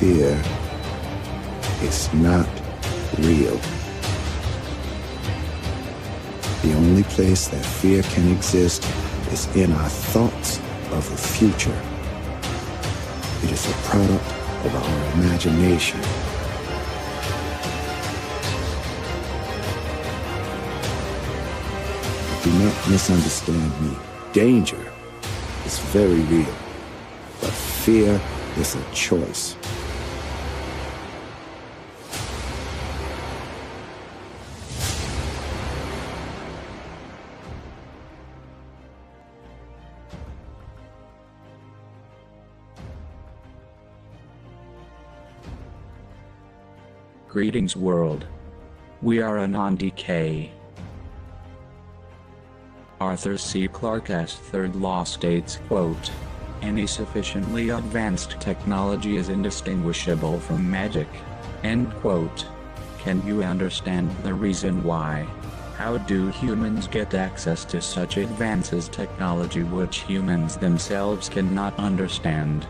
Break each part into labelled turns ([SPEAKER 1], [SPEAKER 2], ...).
[SPEAKER 1] fear is not real. The only place that fear can exist is in our thoughts of the future. It is a product of our imagination. Do not misunderstand me. Danger is very real, but fear is a choice.
[SPEAKER 2] Greetings world. We are a non-decay. Arthur C. Clarke's third law states, quote, "Any sufficiently advanced technology is indistinguishable from magic." End quote. Can you understand the reason why? How do humans get access to such advances technology which humans themselves cannot understand?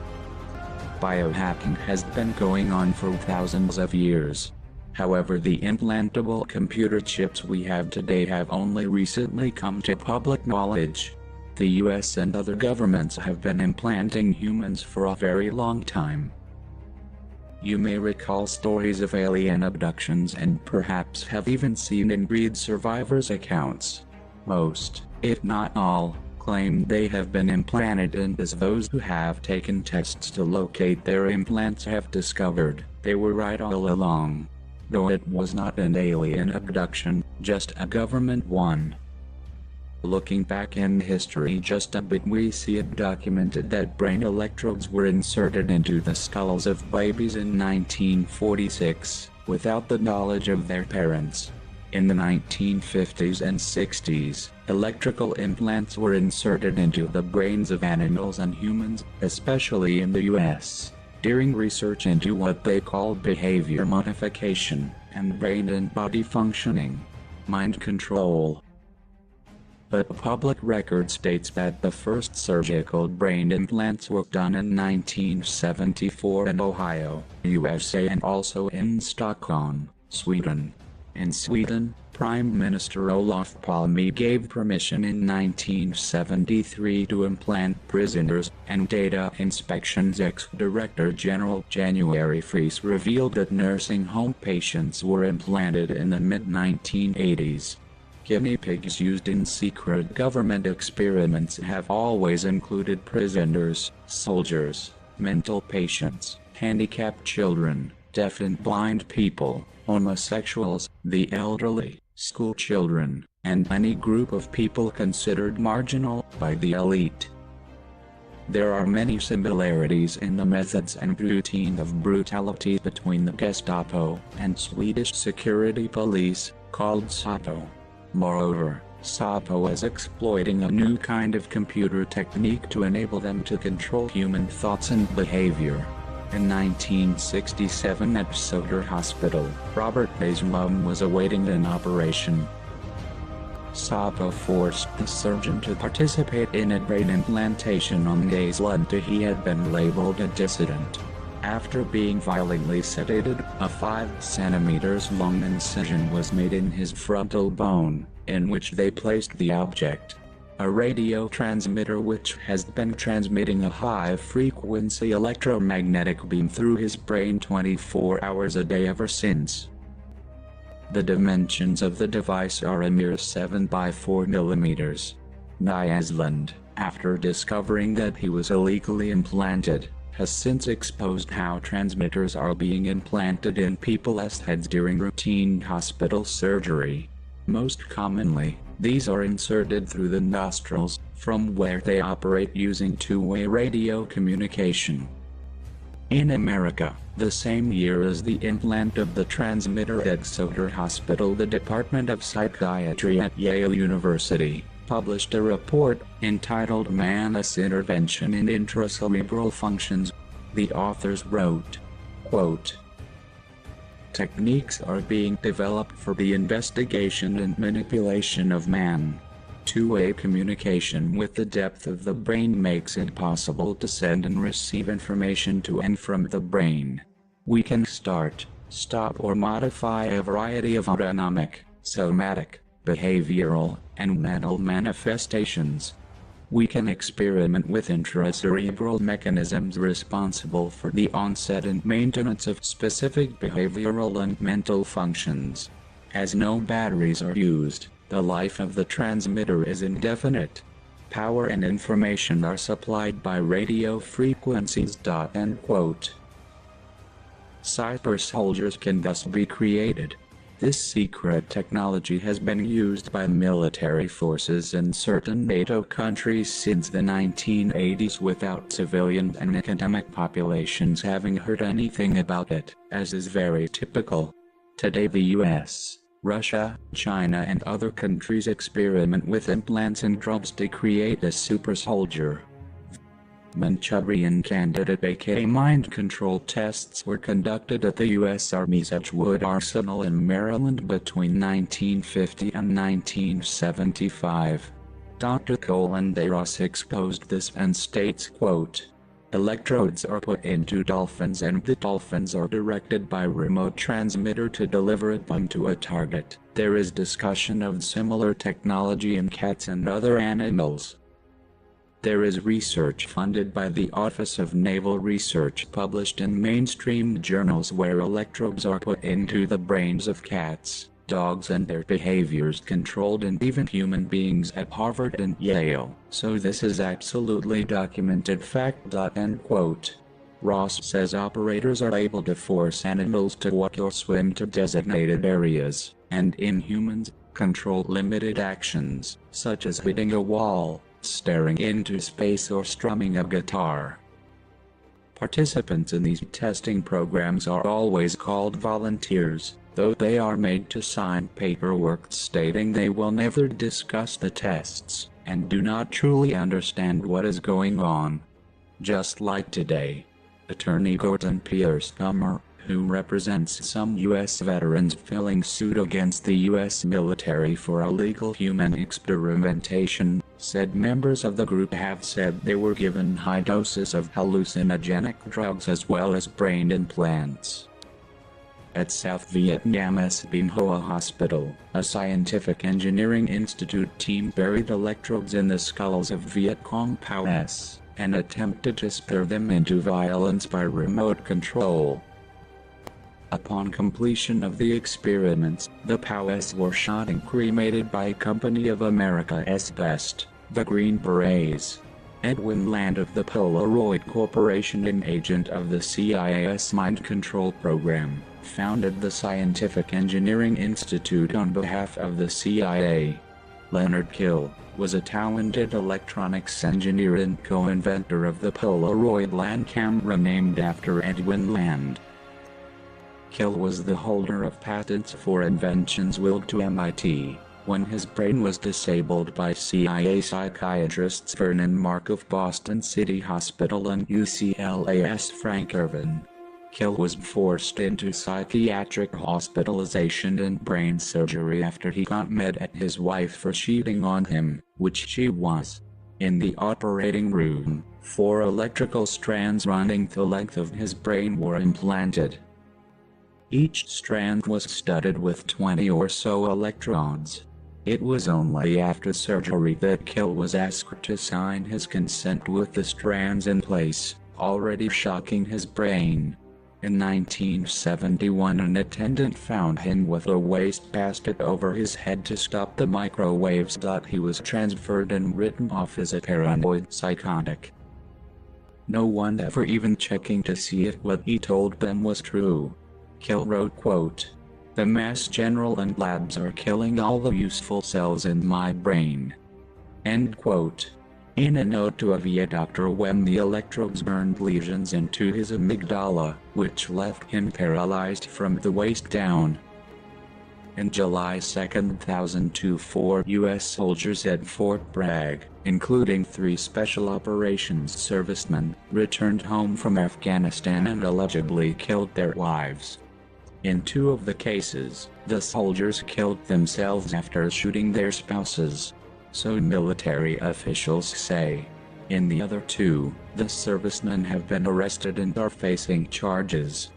[SPEAKER 2] Biohacking has been going on for thousands of years. However, the implantable computer chips we have today have only recently come to public knowledge. The US and other governments have been implanting humans for a very long time. You may recall stories of alien abductions and perhaps have even seen inbreed survivors' accounts. Most, if not all, claim they have been implanted, and as those who have taken tests to locate their implants have discovered, they were right all along. Though it was not an alien abduction, just a government one. Looking back in history just a bit, we see it documented that brain electrodes were inserted into the skulls of babies in 1946, without the knowledge of their parents. In the 1950s and 60s, electrical implants were inserted into the brains of animals and humans, especially in the US, during research into what they call behavior modification, and brain and body functioning, mind control. But public record states that the first surgical brain implants were done in 1974 in Ohio, USA, and also in Stockholm, Sweden. In Sweden, Prime Minister Olof Palme gave permission in 1973 to implant prisoners, and Data Inspection's ex-Director General January Fries revealed that nursing home patients were implanted in the mid-1980s. Guinea pigs used in secret government experiments have always included prisoners, soldiers, mental patients, handicapped children, deaf and blind people, homosexuals, the elderly, school children, and any group of people considered marginal by the elite. There are many similarities in the methods and routine of brutality between the Gestapo and Swedish security police, called SAPO. Moreover, SAPO is exploiting a new kind of computer technique to enable them to control human thoughts and behavior. In 1967 at Söder Hospital, Robert Day's mom was awaiting an operation. SAPO forced the surgeon to participate in a brain implantation on Day's lung after he had been labeled a dissident. After being violently sedated, a 5 centimeters long incision was made in his frontal bone, in which they placed the object. A radio transmitter which has been transmitting a high-frequency electromagnetic beam through his brain 24 hours a day ever since. The dimensions of the device are a mere 7 by 4 millimeters. Nyasaland, after discovering that he was illegally implanted, has since exposed how transmitters are being implanted in people's heads during routine hospital surgery. Most commonly, these are inserted through the nostrils, from where they operate using two-way radio communication. In America, the same year as the implant of the transmitter at Söder Hospital, the Department of Psychiatry at Yale University published a report entitled Manus Intervention in Intracerebral Functions. The authors wrote, quote, "Techniques are being developed for the investigation and manipulation of man. Two-way communication with the depth of the brain makes it possible to send and receive information to and from the brain. We can start, stop or modify a variety of autonomic, somatic, behavioral, and mental manifestations. We can experiment with intracerebral mechanisms responsible for the onset and maintenance of specific behavioral and mental functions. As no batteries are used, the life of the transmitter is indefinite. Power and information are supplied by radio frequencies. End quote. Cyber soldiers can thus be created. This secret technology has been used by military forces in certain NATO countries since the 1980s without civilian and academic populations having heard anything about it, as is very typical. Today the US, Russia, China and other countries experiment with implants and drugs to create a super soldier. Manchurian Candidate aka mind control tests were conducted at the U.S. Army's Edgewood Arsenal in Maryland between 1950 and 1975. Dr. Colin DeRoss exposed this and states, quote, "Electrodes are put into dolphins and the dolphins are directed by remote transmitter to deliver a bomb to a target. There is discussion of similar technology in cats and other animals. There is research funded by the Office of Naval Research published in mainstream journals where electrodes are put into the brains of cats, dogs and their behaviors controlled and even human beings at Harvard and Yale, so this is absolutely documented fact." End quote. Ross says operators are able to force animals to walk or swim to designated areas, and in humans, control limited actions, such as hitting a wall, staring into space or strumming a guitar. Participants in these testing programs are always called volunteers, though they are made to sign paperwork stating they will never discuss the tests, and do not truly understand what is going on. Just like today. Attorney Gordon Pierce Summer, who represents some U.S. veterans filing suit against the U.S. military for illegal human experimentation, said members of the group have said they were given high doses of hallucinogenic drugs as well as brain implants. At South Vietnam's Binh Hoa Hospital, a scientific engineering institute team buried electrodes in the skulls of Viet Cong POWs, and attempted to spur them into violence by remote control. Upon completion of the experiments, the POWs were shot and cremated by Company of America's Best, the Green Berets. Edwin Land of the Polaroid Corporation, an agent of the CIA's Mind Control Program, founded the Scientific Engineering Institute on behalf of the CIA. Leonard Kill was a talented electronics engineer and co-inventor of the Polaroid Land camera named after Edwin Land. Kill was the holder of patents for inventions willed to MIT, when his brain was disabled by CIA psychiatrists Vernon Mark of Boston City Hospital and UCLA's Frank Irvin. Kill was forced into psychiatric hospitalization and brain surgery after he got mad at his wife for cheating on him, which she was. In the operating room, 4 electrical strands running the length of his brain were implanted. Each strand was studded with 20 or so electrodes. It was only after surgery that Kill was asked to sign his consent with the strands in place, already shocking his brain. In 1971, an attendant found him with a wastebasket over his head to stop the microwaves. He was transferred and written off as a paranoid psychotic. No one ever even checking to see if what he told them was true. Kill wrote, quote, "The Mass General and labs are killing all the useful cells in my brain." End quote. In a note to a VA doctor when the electrodes burned lesions into his amygdala, which left him paralyzed from the waist down. In July 2, 2002, 4 U.S. soldiers at Fort Bragg, including 3 Special Operations servicemen, returned home from Afghanistan and allegedly killed their wives. In 2 of the cases, the soldiers killed themselves after shooting their spouses. So military officials say. In the other 2, the servicemen have been arrested and are facing charges.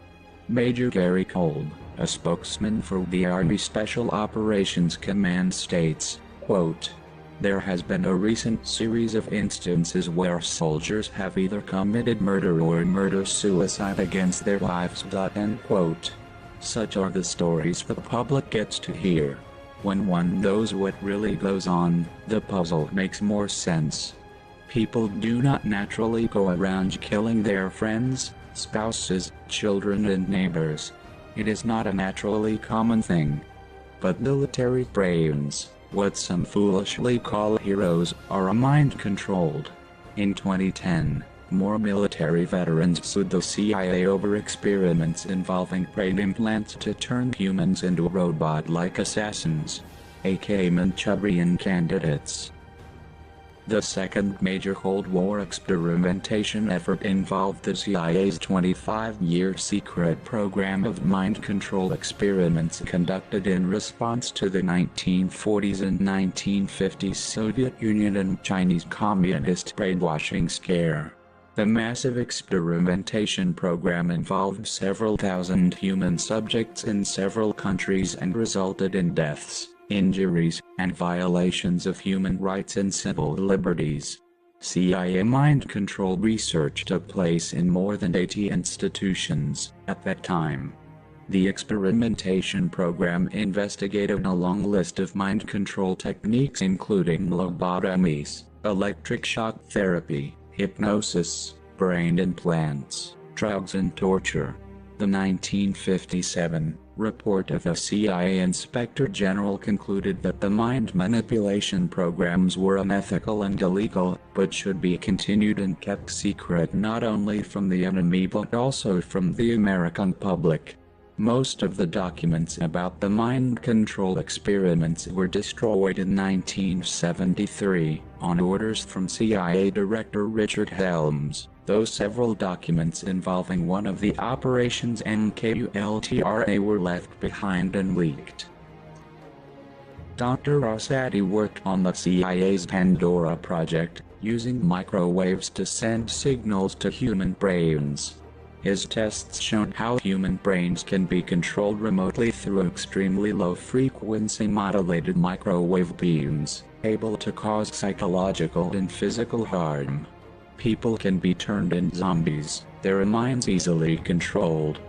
[SPEAKER 2] Major Gary Kolb, a spokesman for the Army Special Operations Command states, quote, "There has been a recent series of instances where soldiers have either committed murder or murder-suicide against their wives." End quote. Such are the stories the public gets to hear. When one knows what really goes on, the puzzle makes more sense. People do not naturally go around killing their friends, spouses, children and neighbors. It is not a naturally common thing. But military brains, what some foolishly call heroes, are mind-controlled. In 2010, more military veterans sued the CIA over experiments involving brain implants to turn humans into robot-like assassins, aka Manchurian candidates. The second major Cold War experimentation effort involved the CIA's 25-year secret program of mind control experiments conducted in response to the 1940s and 1950s Soviet Union and Chinese Communist brainwashing scare. The massive experimentation program involved several thousand human subjects in several countries and resulted in deaths, injuries, and violations of human rights and civil liberties. CIA mind control research took place in more than 80 institutions at that time. The experimentation program investigated a long list of mind control techniques including lobotomies, electric shock therapy, hypnosis, brain implants, drugs and torture. The 1957 report of the CIA Inspector General concluded that the mind manipulation programs were unethical and illegal, but should be continued and kept secret not only from the enemy but also from the American public. Most of the documents about the mind control experiments were destroyed in 1973, on orders from CIA Director Richard Helms, though several documents involving one of the operations MKULTRA were left behind and leaked. Dr. Rosati worked on the CIA's Pandora project, using microwaves to send signals to human brains. His tests showed how human brains can be controlled remotely through extremely low-frequency modulated microwave beams, able to cause psychological and physical harm. People can be turned into zombies, their minds easily controlled.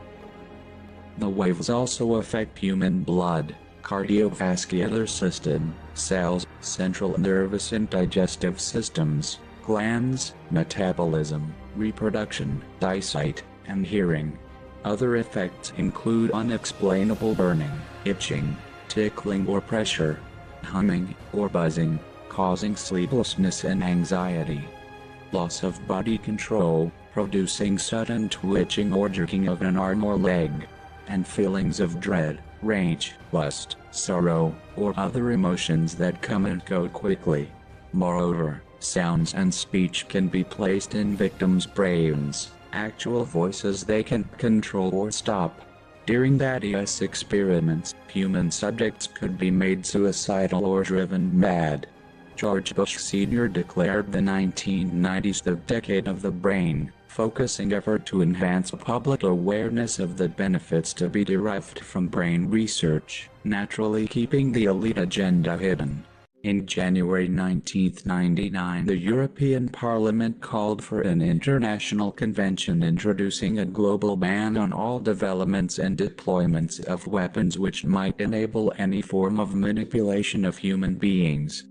[SPEAKER 2] The waves also affect human blood, cardiovascular system, cells, central nervous and digestive systems, glands, metabolism, reproduction, eyesight, and hearing. Other effects include unexplainable burning, itching, tickling or pressure, humming or buzzing, causing sleeplessness and anxiety. Loss of body control, producing sudden twitching or jerking of an arm or leg, and feelings of dread, rage, lust, sorrow, or other emotions that come and go quickly. Moreover, sounds and speech can be placed in victims' brains, actual voices they can control or stop. During these experiments, human subjects could be made suicidal or driven mad. George Bush Sr. declared the 1990s the decade of the brain, focusing effort to enhance public awareness of the benefits to be derived from brain research, naturally keeping the elite agenda hidden. In January 1999, the European Parliament called for an international convention introducing a global ban on all developments and deployments of weapons which might enable any form of manipulation of human beings.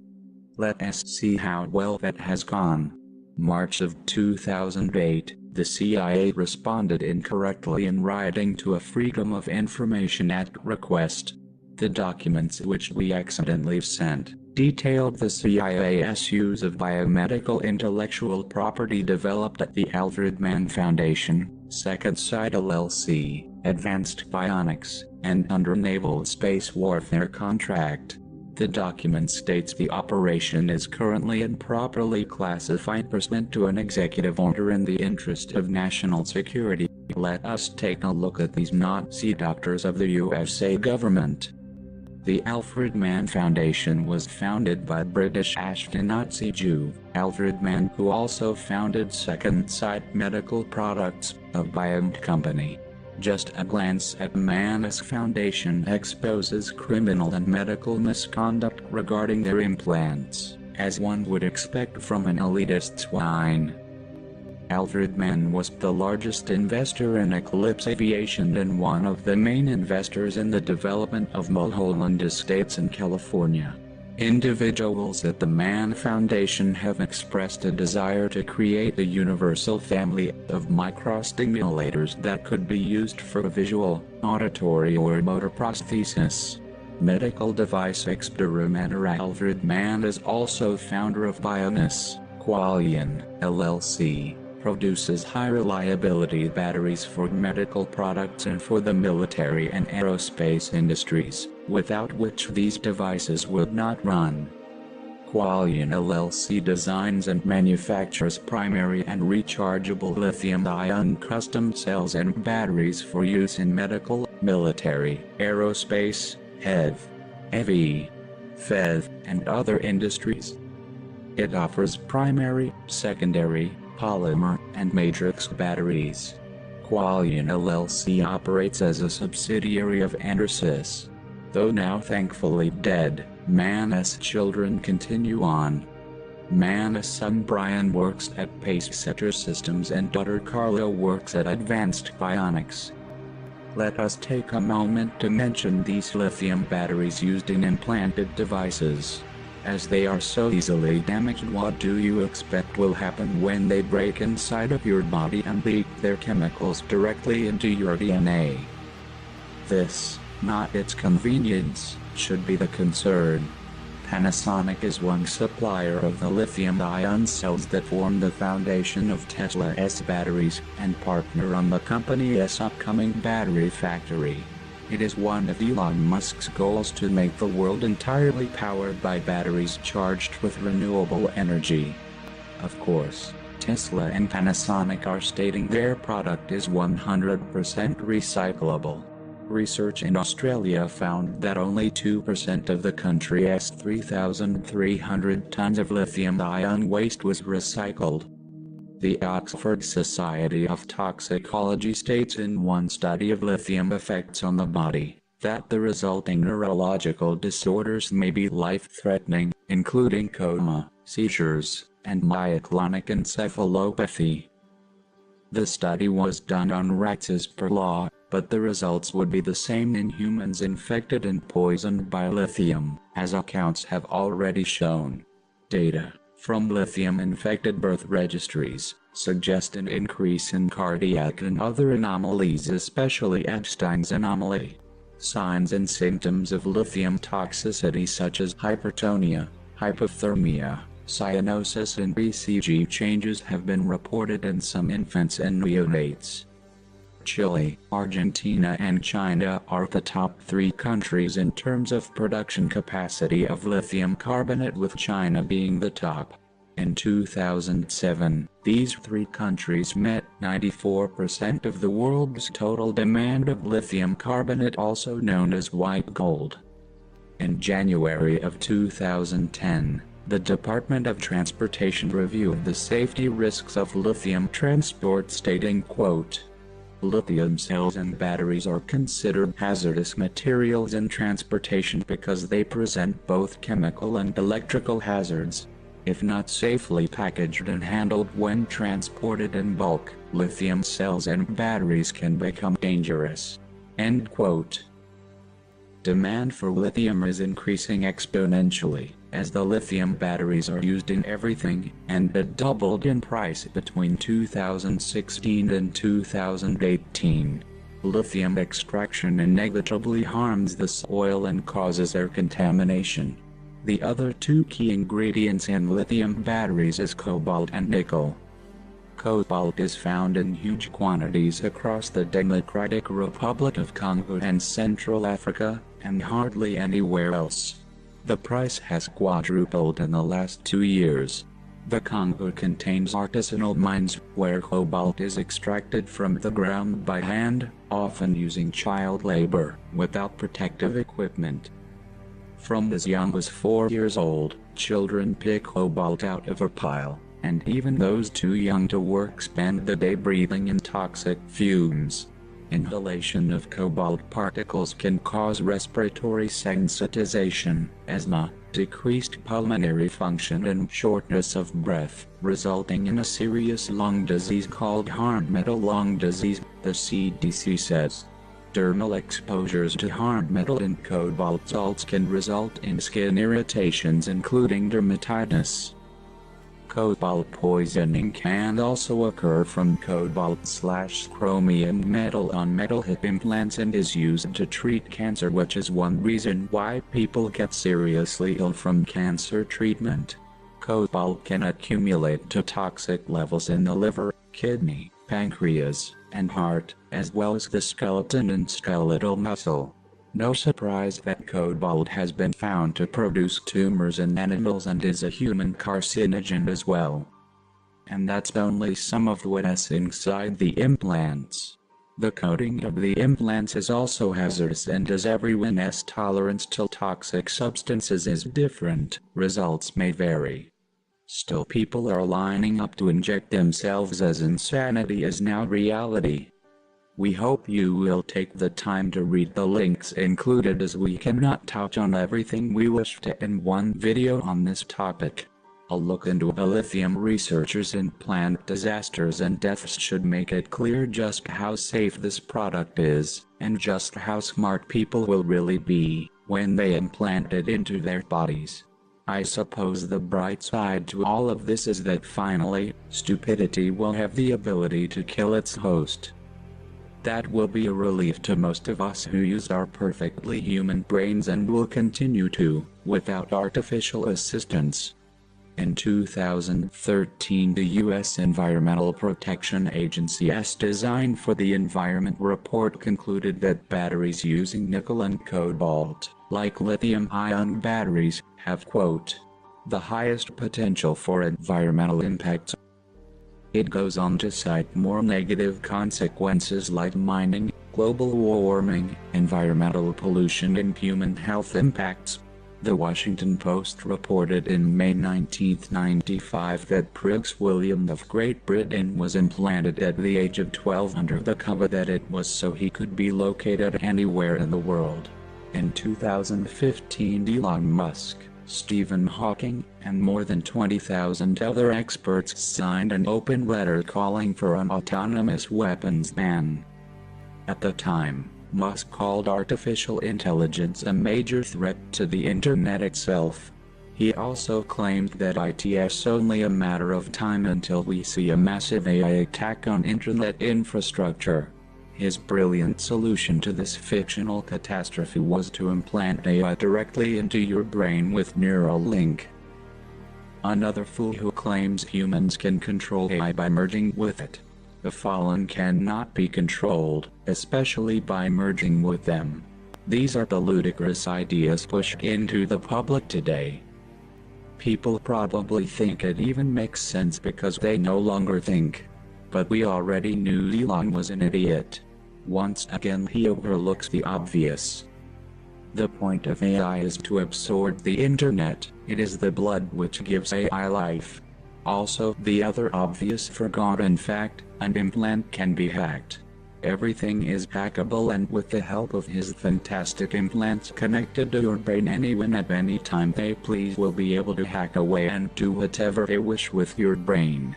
[SPEAKER 2] Let us see how well that has gone. March of 2008, the CIA responded incorrectly in writing to a Freedom of Information Act request. The documents which we accidentally sent detailed the CIA's use of biomedical intellectual property developed at the Alfred Mann Foundation, Second Sight LLC, Advanced Bionics, and under Naval Space Warfare contract. The document states the operation is currently improperly classified pursuant to an executive order in the interest of national security. Let us take a look at these Nazi doctors of the USA government. The Alfred Mann Foundation was founded by British Ashkenazi Jew, Alfred Mann, who also founded Second Sight Medical Products, a Biome company. Just a glance at Manas Foundation exposes criminal and medical misconduct regarding their implants, as one would expect from an elitist swine. Alfred Mann was the largest investor in Eclipse Aviation and one of the main investors in the development of Mulholland Estates in California. Individuals at the Mann Foundation have expressed a desire to create a universal family of microstimulators that could be used for visual, auditory or motor prosthesis. Medical device experimenter Alfred Mann is also founder of Bioness, Qualion, LLC, produces high-reliability batteries for medical products and for the military and aerospace industries, without which these devices would not run. Qualion LLC designs and manufactures primary and rechargeable lithium-ion custom cells and batteries for use in medical, military, aerospace, EV, FEV, and other industries. It offers primary, secondary, polymer, and matrix batteries. Qualion LLC operates as a subsidiary of Enersys. Though now thankfully dead, Mann's children continue on. Mann's son Brian works at Pacesetter Systems and daughter Carla works at Advanced Bionics. Let us take a moment to mention these lithium batteries used in implanted devices. As they are so easily damaged, what do you expect will happen when they break inside of your body and leak their chemicals directly into your DNA? This, not its convenience, should be the concern. Panasonic is one supplier of the lithium-ion cells that form the foundation of Tesla's batteries, and partner on the company's upcoming battery factory. It is one of Elon Musk's goals to make the world entirely powered by batteries charged with renewable energy. Of course, Tesla and Panasonic are stating their product is 100% recyclable. Research in Australia found that only 2% of the country's 3,300 tons of lithium-ion waste was recycled. The Oxford Society of Toxicology states in one study of lithium effects on the body, that the resulting neurological disorders may be life-threatening, including coma, seizures, and myoclonic encephalopathy. The study was done on rats as per law, but the results would be the same in humans infected and poisoned by lithium, as accounts have already shown. Data from lithium-infected birth registries suggest an increase in cardiac and other anomalies, especially Epstein's anomaly. Signs and symptoms of lithium toxicity such as hypertonia, hypothermia, cyanosis and ECG changes have been reported in some infants and neonates. Chile, Argentina and China are the top 3 countries in terms of production capacity of lithium carbonate, with China being the top. In 2007, these 3 countries met 94% of the world's total demand of lithium carbonate, also known as white gold. In January of 2010, the Department of Transportation reviewed the safety risks of lithium transport, stating, quote, "Lithium cells and batteries are considered hazardous materials in transportation because they present both chemical and electrical hazards. If not safely packaged and handled when transported in bulk, lithium cells and batteries can become dangerous." End quote. Demand for lithium is increasing exponentially, as the lithium batteries are used in everything, and it doubled in price between 2016 and 2018. Lithium extraction inevitably harms the soil and causes air contamination. The other 2 key ingredients in lithium batteries is cobalt and nickel. Cobalt is found in huge quantities across the Democratic Republic of Congo and Central Africa, and hardly anywhere else. The price has quadrupled in the last 2 years. The Congo contains artisanal mines where cobalt is extracted from the ground by hand, often using child labor, without protective equipment. From as young as 4 years old, children pick cobalt out of a pile, and even those too young to work spend the day breathing in toxic fumes. Inhalation of cobalt particles can cause respiratory sensitization, asthma, decreased pulmonary function and shortness of breath, resulting in a serious lung disease called hard metal lung disease, the CDC says. Dermal exposures to hard metal and cobalt salts can result in skin irritations including dermatitis. Cobalt poisoning can also occur from cobalt/chromium metal on metal hip implants and is used to treat cancer, which is one reason why people get seriously ill from cancer treatment. Cobalt can accumulate to toxic levels in the liver, kidney, pancreas, and heart, as well as the skeleton and skeletal muscle. No surprise that cobalt has been found to produce tumors in animals and is a human carcinogen as well. And that's only some of what's inside the implants. The coating of the implants is also hazardous, and as everyone's tolerance to toxic substances is different, results may vary. Still, people are lining up to inject themselves as insanity is now reality. We hope you will take the time to read the links included, as we cannot touch on everything we wish to in one video on this topic. A look into the lithium researchers and plant disasters and deaths should make it clear just how safe this product is, and just how smart people will really be when they implant it into their bodies. I suppose the bright side to all of this is that finally, stupidity will have the ability to kill its host. That will be a relief to most of us who use our perfectly human brains and will continue to, without artificial assistance. In 2013, the U.S. Environmental Protection Agency's Design for the Environment report concluded that batteries using nickel and cobalt, like lithium-ion batteries, have, quote, the highest potential for environmental impacts. It goes on to cite more negative consequences like mining, global warming, environmental pollution and human health impacts. The Washington Post reported in May 1995 that Prince William of Great Britain was implanted at the age of 12 under the cover that it was so he could be located anywhere in the world. In 2015, Elon Musk, Stephen Hawking, and more than 20,000 other experts signed an open letter calling for an autonomous weapons ban. At the time, Musk called artificial intelligence a major threat to the internet itself. He also claimed that it's only a matter of time until we see a massive AI attack on internet infrastructure. His brilliant solution to this fictional catastrophe was to implant AI directly into your brain with Neuralink. Another fool who claims humans can control AI by merging with it. The fallen cannot be controlled, especially by merging with them. These are the ludicrous ideas pushed into the public today. People probably think it even makes sense because they no longer think. But we already knew Elon was an idiot. Once again, he overlooks the obvious. The point of AI is to absorb the internet. It is the blood which gives AI life. Also, the other obvious forgotten fact, an implant can be hacked. Everything is hackable, and with the help of his fantastic implants connected to your brain, anyone at any time they please will be able to hack away and do whatever they wish with your brain.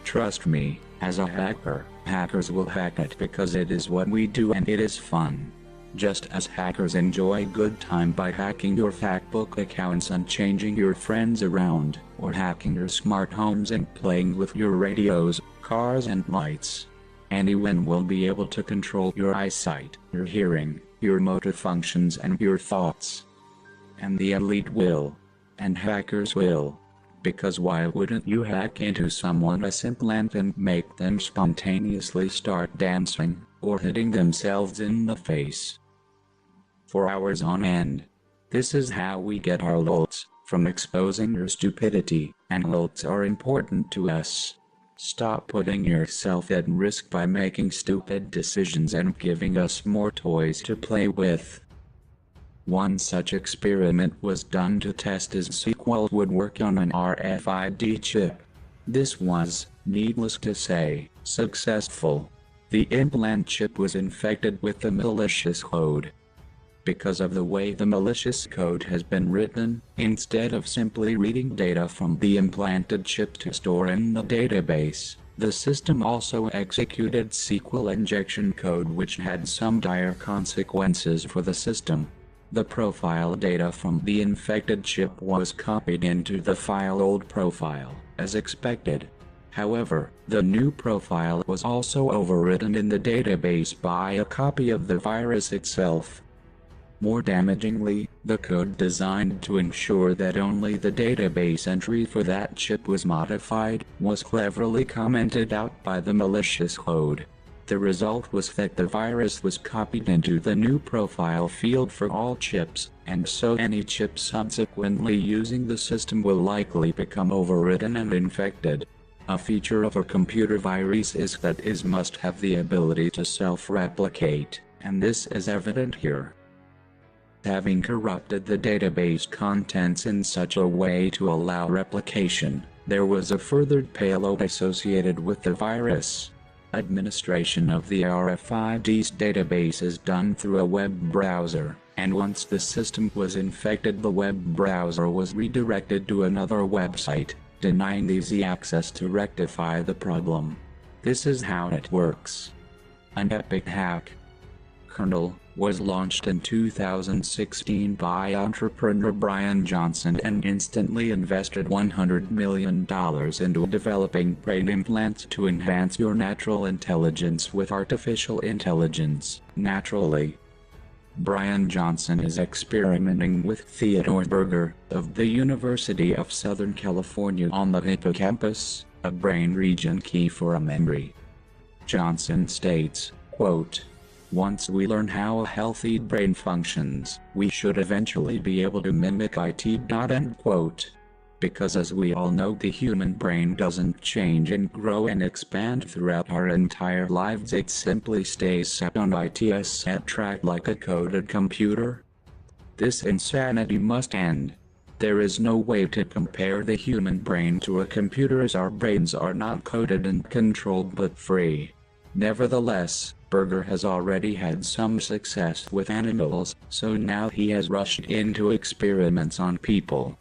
[SPEAKER 2] Trust me, as a hacker, hackers will hack it because it is what we do and it is fun. Just as hackers enjoy good time by hacking your FactBook accounts and changing your friends around, or hacking your smart homes and playing with your radios, cars and lights. Anyone will be able to control your eyesight, your hearing, your motor functions and your thoughts. And the elite will. And hackers will. Because why wouldn't you hack into someone's implant and make them spontaneously start dancing, or hitting themselves in the face for hours on end? This is how we get our lulz, from exposing your stupidity, and lulz are important to us. Stop putting yourself at risk by making stupid decisions and giving us more toys to play with. One such experiment was done to test as sequel would work on an RFID chip. This was, needless to say, successful. The implant chip was infected with the malicious code. Because of the way the malicious code has been written, instead of simply reading data from the implanted chip to store in the database, the system also executed SQL injection code which had some dire consequences for the system. The profile data from the infected chip was copied into the file old profile, as expected. However, the new profile was also overwritten in the database by a copy of the virus itself. More damagingly, the code designed to ensure that only the database entry for that chip was modified, was cleverly commented out by the malicious code. The result was that the virus was copied into the new profile field for all chips, and so any chip subsequently using the system will likely become overwritten and infected. A feature of a computer virus is that it must have the ability to self-replicate, and this is evident here. Having corrupted the database contents in such a way to allow replication, there was a further payload associated with the virus. Administration of the RFID's database is done through a web browser, and once the system was infected, the web browser was redirected to another website, denying easy access to rectify the problem. This is how it works. An epic hack. Kernel was launched in 2016 by entrepreneur Brian Johnson and instantly invested $100 million into developing brain implants to enhance your natural intelligence with artificial intelligence, naturally. Brian Johnson is experimenting with Theodore Berger, of the University of Southern California on the hippocampus, a brain region key for a memory. Johnson states, quote, "Once we learn how a healthy brain functions, we should eventually be able to mimic it. End quote. Because as we all know, the human brain doesn't change and grow and expand throughout our entire lives, it simply stays set on its set track like a coded computer. This insanity must end. There is no way to compare the human brain to a computer, as our brains are not coded and controlled but free. Nevertheless, Berger has already had some success with animals, so now he has rushed into experiments on people."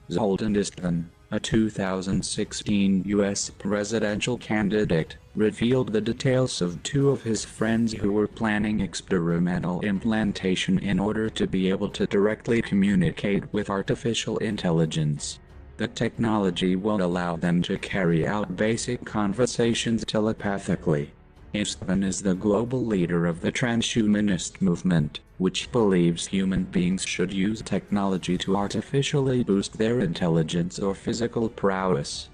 [SPEAKER 2] Zoltan Istvan, a 2016 U.S. presidential candidate, revealed the details of two of his friends who were planning experimental implantation in order to be able to directly communicate with artificial intelligence. The technology will allow them to carry out basic conversations telepathically. Istvan is the global leader of the transhumanist movement, which believes human beings should use technology to artificially boost their intelligence or physical prowess.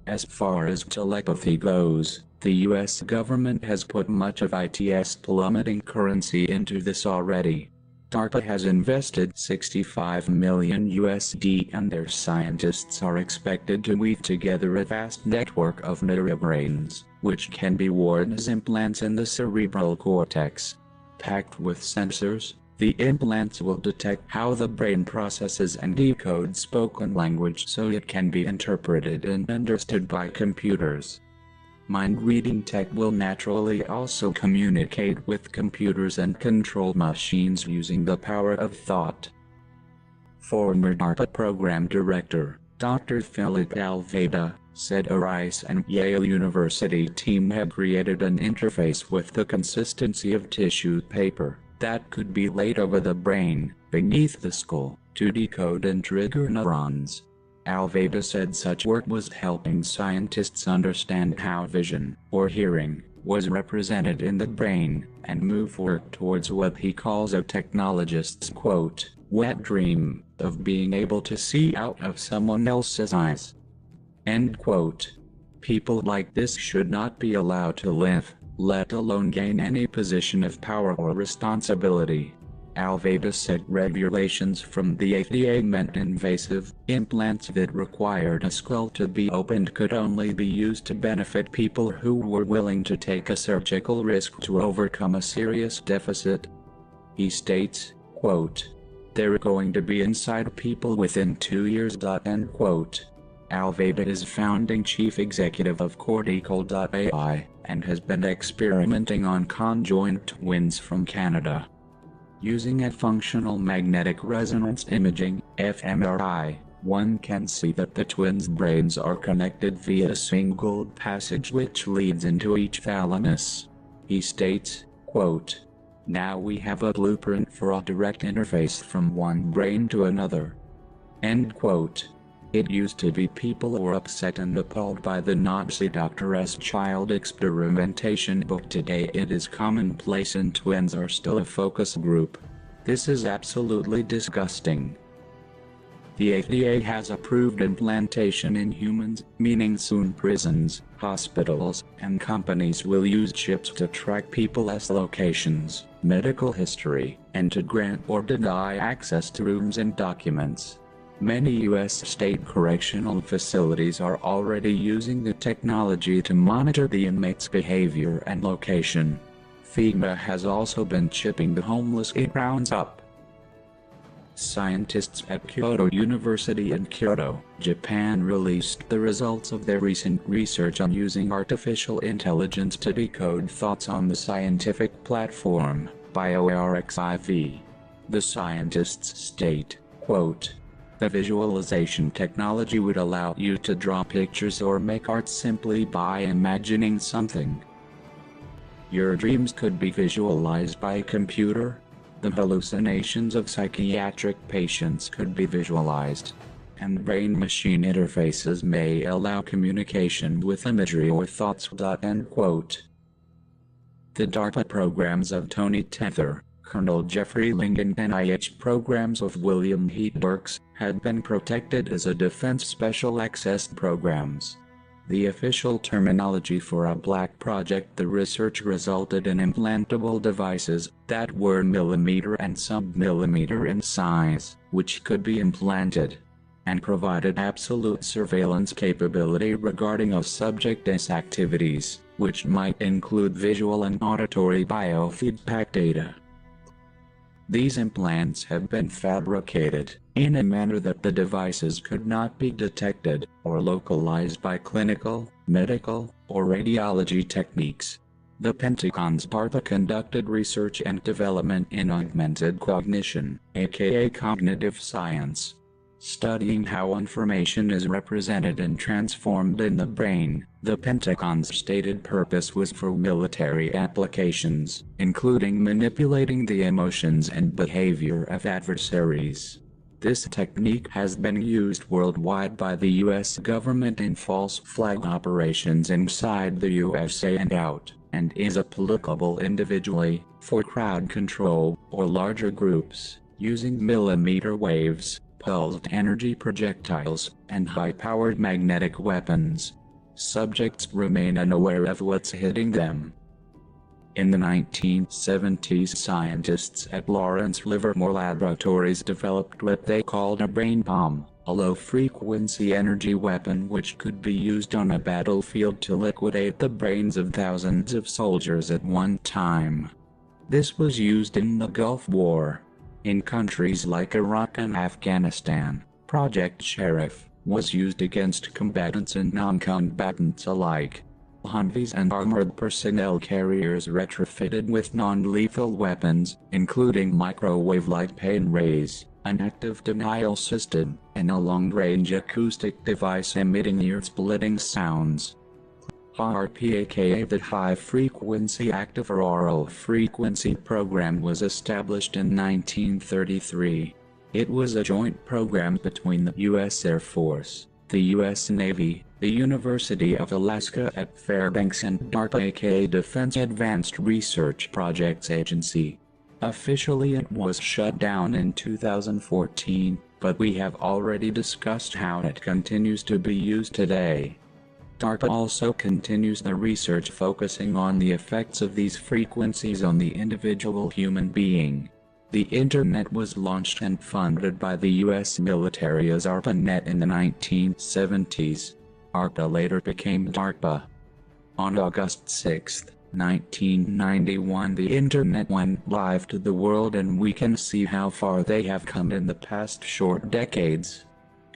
[SPEAKER 2] As far as telepathy goes, the US government has put much of its plummeting currency into this already. DARPA has invested $65 million USD, and their scientists are expected to weave together a vast network of neurobrains, which can be worn as implants in the cerebral cortex. Packed with sensors, the implants will detect how the brain processes and decodes spoken language so it can be interpreted and understood by computers. Mind-reading tech will naturally also communicate with computers and control machines using the power of thought. Former DARPA program director, Dr. Philip Almeida, said a Rice and Yale University team had created an interface with the consistency of tissue paper that could be laid over the brain, beneath the skull, to decode and trigger neurons. Almeida said such work was helping scientists understand how vision, or hearing, was represented in the brain, and move work towards what he calls a technologist's, quote, wet dream, of being able to see out of someone else's eyes. End quote. People like this should not be allowed to live, let alone gain any position of power or responsibility. Almeida said regulations from the FDA meant invasive implants that required a skull to be opened could only be used to benefit people who were willing to take a surgical risk to overcome a serious deficit. He states, quote, "They're going to be inside people within 2 years." End quote. Alveda is founding chief executive of Cortical.ai, and has been experimenting on conjoined twins from Canada. Using a functional magnetic resonance imaging, fMRI, one can see that the twins' brains are connected via a single passage which leads into each thalamus. He states, quote, "Now we have a blueprint for a direct interface from one brain to another." End quote. It used to be people were upset and appalled by the Nazi doctor's child experimentation, but today it is commonplace and twins are still a focus group. This is absolutely disgusting. The FDA has approved implantation in humans, meaning soon prisons, hospitals, and companies will use chips to track people's locations, medical history, and to grant or deny access to rooms and documents. Many U.S. state correctional facilities are already using the technology to monitor the inmates' behavior and location. FEMA has also been chipping the homeless grounds up. Scientists at Kyoto University in Kyoto, Japan released the results of their recent research on using artificial intelligence to decode thoughts on the scientific platform, BioRxiv. The scientists state, quote, "The visualization technology would allow you to draw pictures or make art simply by imagining something. Your dreams could be visualized by a computer. The hallucinations of psychiatric patients could be visualized. And brain-machine interfaces may allow communication with imagery or thoughts." End quote. The DARPA programs of Tony Tether, Colonel Jeffrey Ling, and NIH programs of William Heath Burks had been protected as a Defense Special Access programs. The official terminology for a black project, the research resulted in implantable devices that were millimeter and sub-millimeter in size, which could be implanted, and provided absolute surveillance capability regarding a subject's activities, which might include visual and auditory biofeedback data. These implants have been fabricated in a manner that the devices could not be detected or localized by clinical, medical, or radiology techniques. The Pentagon's DARPA conducted research and development in augmented cognition, aka cognitive science, studying how information is represented and transformed in the brain. The Pentagon's stated purpose was for military applications, including manipulating the emotions and behavior of adversaries. This technique has been used worldwide by the U.S. government in false flag operations inside the USA and out, and is applicable individually, for crowd control, or larger groups, using millimeter waves, pulsed energy projectiles, and high-powered magnetic weapons. Subjects remain unaware of what's hitting them. In the 1970s, scientists at Lawrence Livermore Laboratories developed what they called a brain bomb, a low-frequency energy weapon which could be used on a battlefield to liquidate the brains of thousands of soldiers at one time. This was used in the Gulf War. In countries like Iraq and Afghanistan, Project Sheriff was used against combatants and non-combatants alike. Humvees and armored personnel carriers retrofitted with non-lethal weapons, including microwave-like pain rays, an active denial system, and a long-range acoustic device emitting ear-splitting sounds. HAARP, aka the High Frequency Active Auroral Frequency Program, was established in 1933. It was a joint program between the U.S. Air Force, the U.S. Navy, the University of Alaska at Fairbanks, and DARPA, aka Defense Advanced Research Projects Agency. Officially it was shut down in 2014, but we have already discussed how it continues to be used today. DARPA also continues the research focusing on the effects of these frequencies on the individual human being. The Internet was launched and funded by the U.S. military as ARPANET in the 1970s. ARPA later became DARPA. On August 6, 1991, the Internet went live to the world, and we can see how far they have come in the past short decades.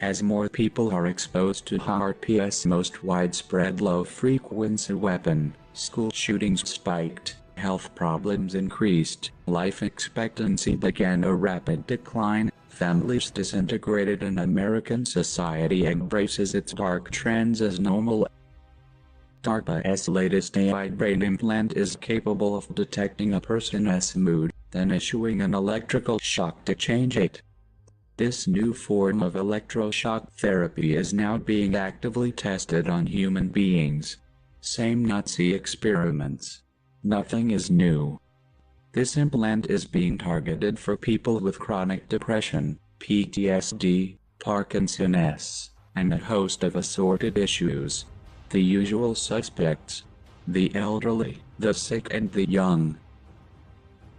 [SPEAKER 2] As more people are exposed to HRP's most widespread low-frequency weapon, school shootings spiked, health problems increased, life expectancy began a rapid decline, families disintegrated, and American society embraces its dark trends as normal. DARPA's latest AI brain implant is capable of detecting a person's mood, then issuing an electrical shock to change it. This new form of electroshock therapy is now being actively tested on human beings. Same Nazi experiments. Nothing is new. This implant is being targeted for people with chronic depression, PTSD, Parkinson's, and a host of assorted issues. The usual suspects: the elderly, the sick, and the young.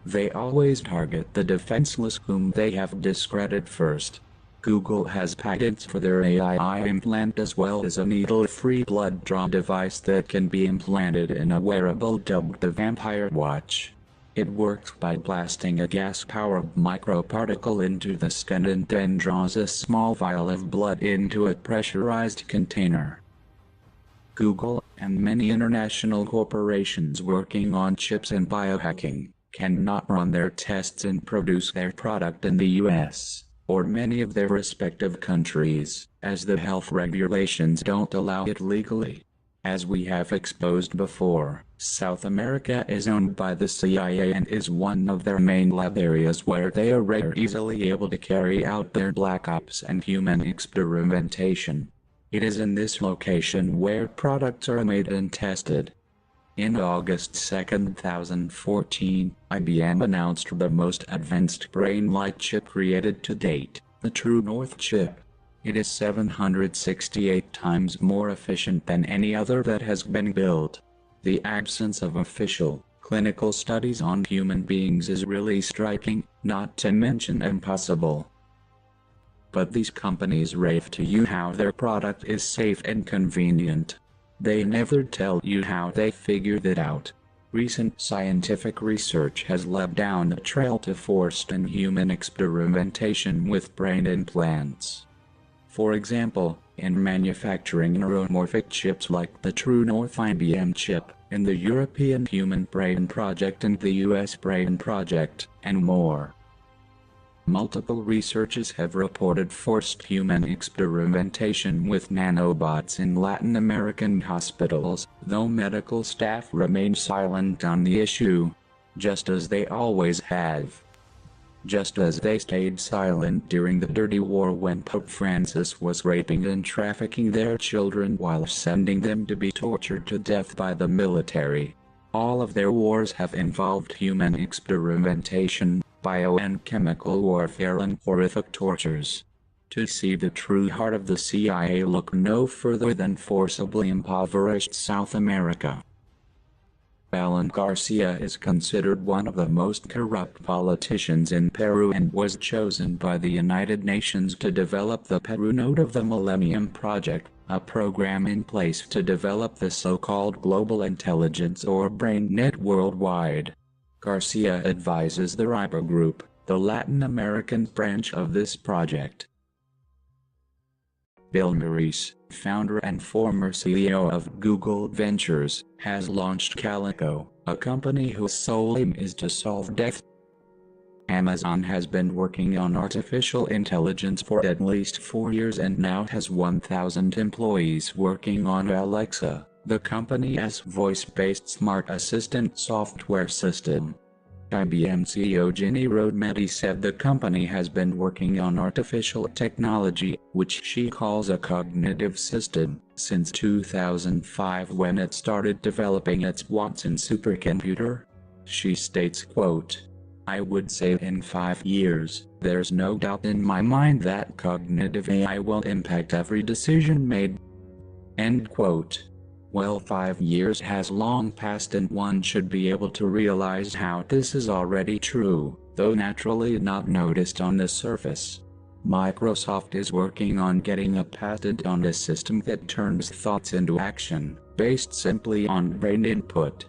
[SPEAKER 2] They always target the defenseless, whom they have discredited first. Google has patents for their AI implant, as well as a needle-free blood draw device that can be implanted in a wearable dubbed the Vampire Watch. It works by blasting a gas-powered microparticle into the skin and then draws a small vial of blood into a pressurized container. Google, and many international corporations working on chips and biohacking, cannot run their tests and produce their product in the US, or many of their respective countries, as the health regulations don't allow it legally. As we have exposed before, South America is owned by the CIA and is one of their main lab areas where they are easily able to carry out their black ops and human experimentation. It is in this location where products are made and tested. In August 2, 2014, IBM announced the most advanced brain-like chip created to date, the True North chip. It is 768 times more efficient than any other that has been built. The absence of official, clinical studies on human beings is really striking, not to mention impossible. But these companies rave to you how their product is safe and convenient. They never tell you how they figured it out. Recent scientific research has led down the trail to forced and human experimentation with brain implants. For example, in manufacturing neuromorphic chips like the True North IBM chip, in the European Human Brain Project and the US Brain Project, and more. Multiple researchers have reported forced human experimentation with nanobots in Latin American hospitals, though medical staff remain silent on the issue, just as they always have. Just as they stayed silent during the Dirty War when Pope Francis was raping and trafficking their children while sending them to be tortured to death by the military. All of their wars have involved human experimentation, bio and chemical warfare, and horrific tortures. To see the true heart of the CIA, look no further than forcibly impoverished South America. Alan Garcia is considered one of the most corrupt politicians in Peru and was chosen by the United Nations to develop the Peru Node of the Millennium Project, a program in place to develop the so-called global intelligence or brain net worldwide. Garcia advises the RIBA Group, the Latin American branch of this project. Bill Maurice, founder and former CEO of Google Ventures, has launched Calico, a company whose sole aim is to solve death. Amazon has been working on artificial intelligence for at least 4 years and now has 1,000 employees working on Alexa, the company's voice-based smart assistant software system. IBM CEO Ginny Rometty said the company has been working on artificial technology, which she calls a cognitive system, since 2005 when it started developing its Watson supercomputer. She states, quote, "I would say in 5 years, there's no doubt in my mind that cognitive AI will impact every decision made." End quote. Well, 5 years has long passed and one should be able to realize how this is already true, though naturally not noticed on the surface. Microsoft is working on getting a patent on a system that turns thoughts into action, based simply on brain input.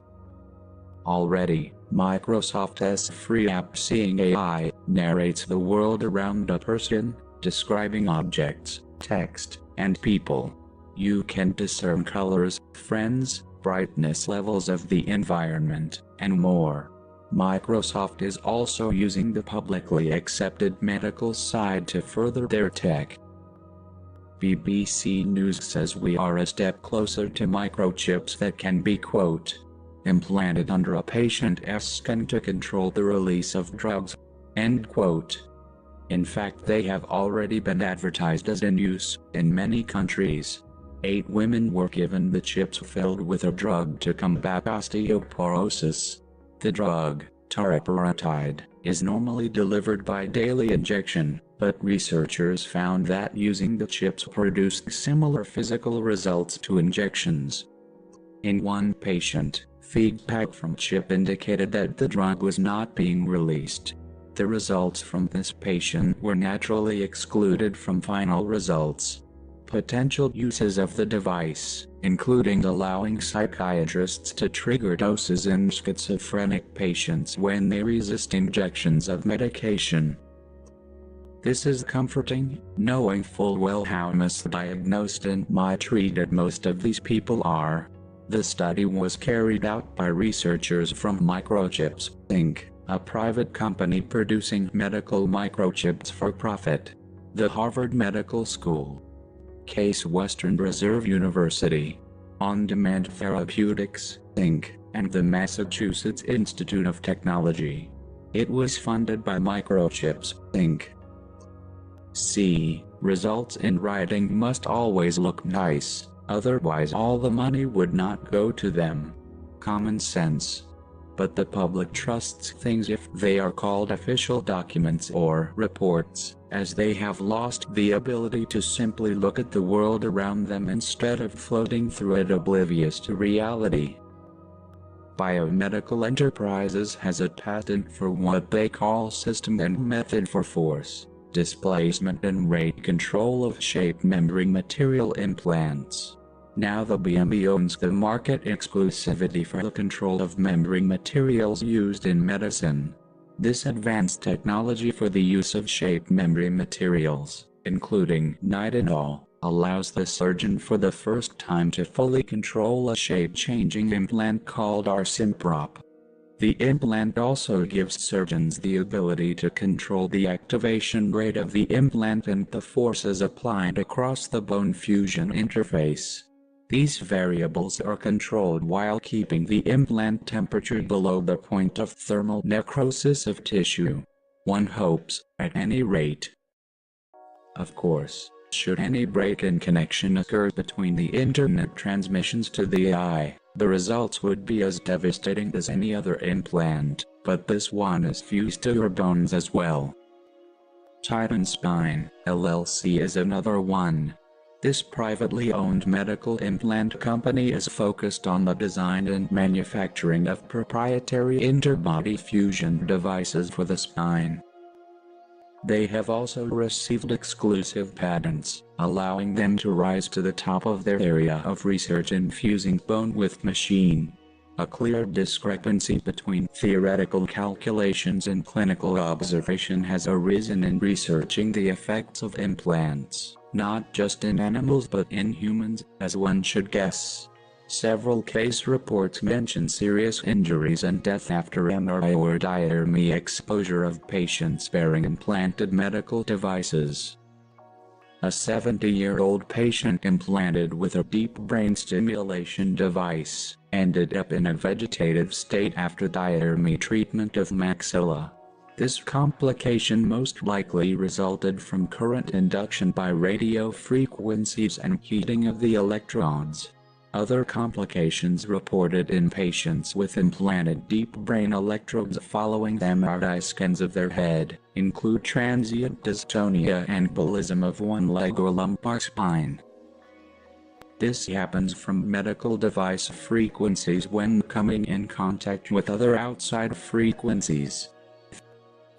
[SPEAKER 2] Already, Microsoft's free app Seeing AI narrates the world around a person, describing objects, text, and people. You can discern colors, friends, brightness levels of the environment, and more. Microsoft is also using the publicly accepted medical side to further their tech. BBC News says we are a step closer to microchips that can be, quote, implanted under a patient's skin to control the release of drugs, end quote. In fact, they have already been advertised as in use in many countries. 8 women were given the chips filled with a drug to combat osteoporosis. The drug, teriparatide, is normally delivered by daily injection, but researchers found that using the chips produced similar physical results to injections. In one patient, feedback from chip indicated that the drug was not being released. The results from this patient were naturally excluded from final results. Potential uses of the device, including allowing psychiatrists to trigger doses in schizophrenic patients when they resist injections of medication. This is comforting, knowing full well how misdiagnosed and mistreated most of these people are. The study was carried out by researchers from Microchips, Inc., a private company producing medical microchips for profit. The Harvard Medical School, Case Western Reserve University, On Demand Therapeutics, Inc., and the Massachusetts Institute of Technology. It was funded by Microchips, Inc. Results in writing must always look nice, otherwise all the money would not go to them. Common sense. But the public trusts things if they are called official documents or reports, as they have lost the ability to simply look at the world around them instead of floating through it oblivious to reality. Biomedical Enterprises has a patent for what they call system and method for force, displacement and rate control of shape membrane material implants. Now the BME owns the market exclusivity for the control of membrane materials used in medicine. This advanced technology for the use of shape membrane materials, including nitinol, allows the surgeon for the first time to fully control a shape-changing implant called Arsimprop. The implant also gives surgeons the ability to control the activation rate of the implant and the forces applied across the bone fusion interface. These variables are controlled while keeping the implant temperature below the point of thermal necrosis of tissue. One hopes, at any rate. Of course, should any break in connection occur between the internet transmissions to the eye, the results would be as devastating as any other implant, but this one is fused to your bones as well. Titan Spine, LLC is another one. This privately owned medical implant company is focused on the design and manufacturing of proprietary interbody fusion devices for the spine. They have also received exclusive patents, allowing them to rise to the top of their area of research in fusing bone with machine. A clear discrepancy between theoretical calculations and clinical observation has arisen in researching the effects of implants, not just in animals but in humans, as one should guess. Several case reports mention serious injuries and death after MRI or DIRME exposure of patients wearing implanted medical devices. A 70-year-old patient implanted with a deep brain stimulation device ended up in a vegetative state after DIRME treatment of maxilla. This complication most likely resulted from current induction by radio frequencies and heating of the electrodes. Other complications reported in patients with implanted deep brain electrodes following MRI scans of their head include transient dystonia and embolism of one leg or lumbar spine. This happens from medical device frequencies when coming in contact with other outside frequencies.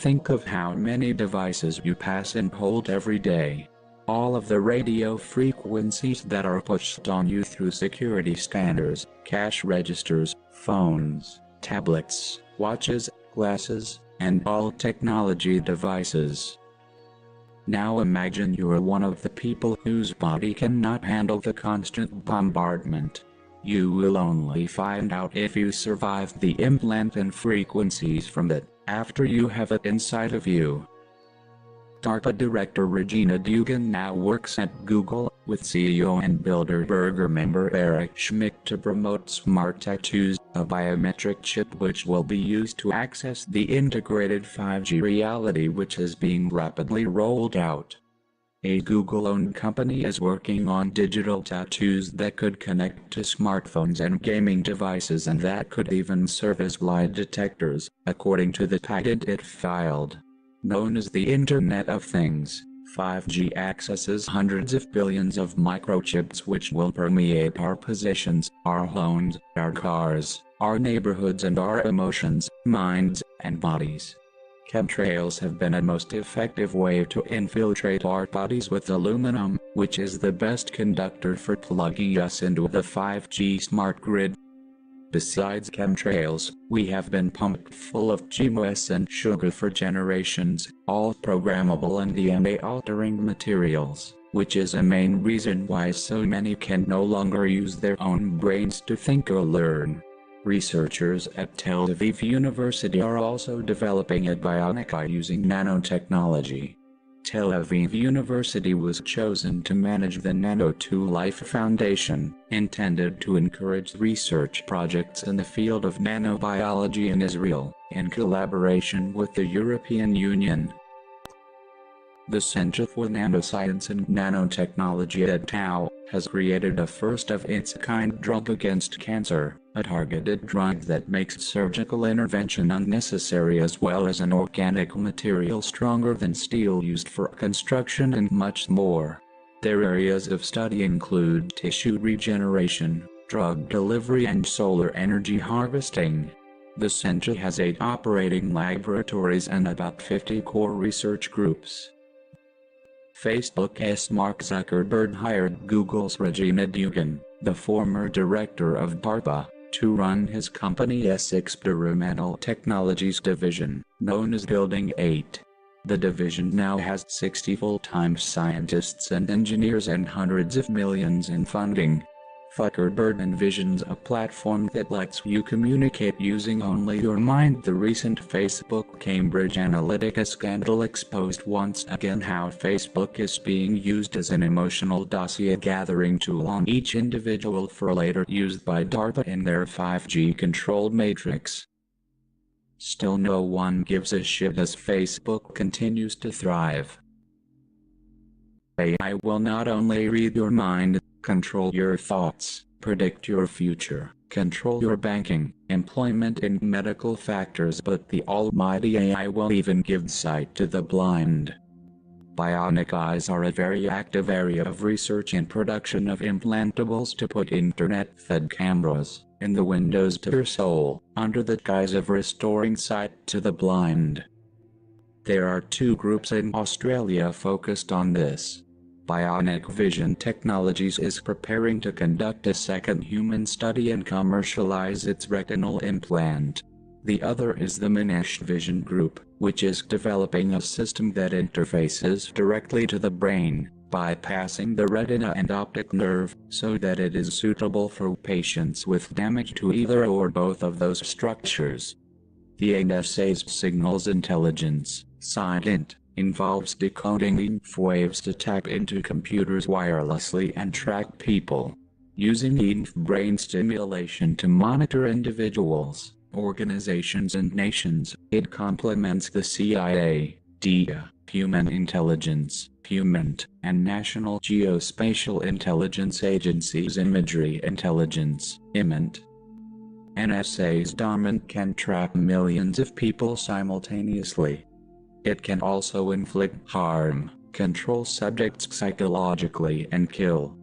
[SPEAKER 2] Think of how many devices you pass and hold every day. All of the radio frequencies that are pushed on you through security scanners, cash registers, phones, tablets, watches, glasses, and all technology devices. Now imagine you're one of the people whose body cannot handle the constant bombardment. You will only find out if you survive the implant and frequencies from it, after you have it inside of you. DARPA Director Regina Dugan now works at Google, with CEO and Bilderberger member Eric Schmidt to promote Smart Tattoos, a biometric chip which will be used to access the integrated 5G reality which is being rapidly rolled out. A Google-owned company is working on digital tattoos that could connect to smartphones and gaming devices and that could even serve as lie detectors, according to the patent it filed. Known as the Internet of Things, 5G accesses hundreds of billions of microchips which will permeate our possessions, our homes, our cars, our neighborhoods and our emotions, minds, and bodies. Chemtrails have been a most effective way to infiltrate our bodies with aluminum, which is the best conductor for plugging us into the 5G smart grid. Besides chemtrails, we have been pumped full of GMOS and sugar for generations, all programmable and DNA-altering materials, which is a main reason why so many can no longer use their own brains to think or learn. Researchers at Tel Aviv University are also developing a bionic eye using nanotechnology. Tel Aviv University was chosen to manage the Nano2 Life Foundation, intended to encourage research projects in the field of nanobiology in Israel, in collaboration with the European Union. The Center for Nanoscience and Nanotechnology at Tau has created a first-of-its-kind drug against cancer, a targeted drug that makes surgical intervention unnecessary as well as an organic material stronger than steel used for construction and much more. Their areas of study include tissue regeneration, drug delivery and solar energy harvesting. The center has 8 operating laboratories and about 50 core research groups. Facebook's Mark Zuckerberg hired Google's Regina Dugan, the former director of DARPA, to run his company's experimental technologies division, known as Building 8. The division now has 60 full-time scientists and engineers and hundreds of millions in funding. Zuckerberg envisions a platform that lets you communicate using only your mind. The recent Facebook Cambridge Analytica scandal exposed once again how Facebook is being used as an emotional dossier gathering tool on each individual for later use by DARPA in their 5G controlled matrix. Still no one gives a shit as Facebook continues to thrive. AI will not only read your mind, control your thoughts, predict your future, control your banking, employment and medical factors, but the almighty AI will even give sight to the blind. Bionic eyes are a very active area of research and production of implantables to put internet-fed cameras in the windows to your soul, under the guise of restoring sight to the blind. There are 2 groups in Australia focused on this. Bionic Vision Technologies is preparing to conduct a second human study and commercialize its retinal implant. The other is the Monash Vision Group, which is developing a system that interfaces directly to the brain, bypassing the retina and optic nerve, so that it is suitable for patients with damage to either or both of those structures. The NSA's signals intelligence, SIGINT, involves decoding EMF waves to tap into computers wirelessly and track people. Using EMF brain stimulation to monitor individuals, organizations and nations, it complements the CIA, DIA, Human Intelligence, HUMINT, and National Geospatial Intelligence Agency's Imagery Intelligence, IMINT. NSA's DOMINT can track millions of people simultaneously. It can also inflict harm, control subjects psychologically and kill.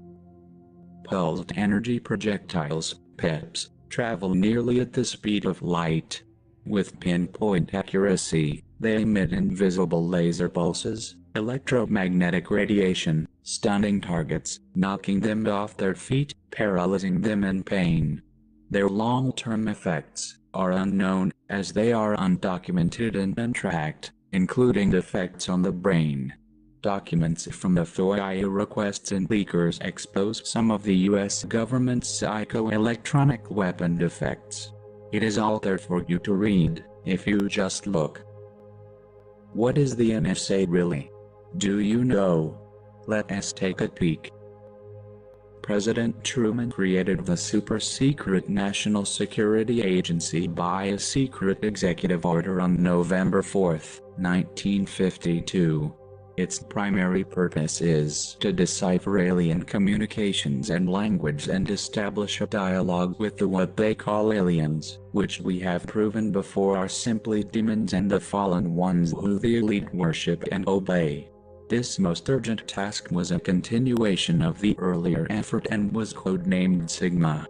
[SPEAKER 2] Pulsed energy projectiles, PEPs, travel nearly at the speed of light. With pinpoint accuracy, they emit invisible laser pulses, electromagnetic radiation, stunning targets, knocking them off their feet, paralyzing them in pain. Their long-term effects are unknown, as they are undocumented and untracked, including effects on the brain. Documents from the FOIA requests and leakers expose some of the US government's psychoelectronic weapon defects. It is all there for you to read, if you just look. What is the NSA really? Do you know? Let us take a peek. President Truman created the super-secret National Security Agency by a secret executive order on November 4, 1952. Its primary purpose is to decipher alien communications and language and establish a dialogue with what they call aliens, which we have proven before are simply demons and the fallen ones who the elite worship and obey. This most urgent task was a continuation of the earlier effort and was codenamed Sigma.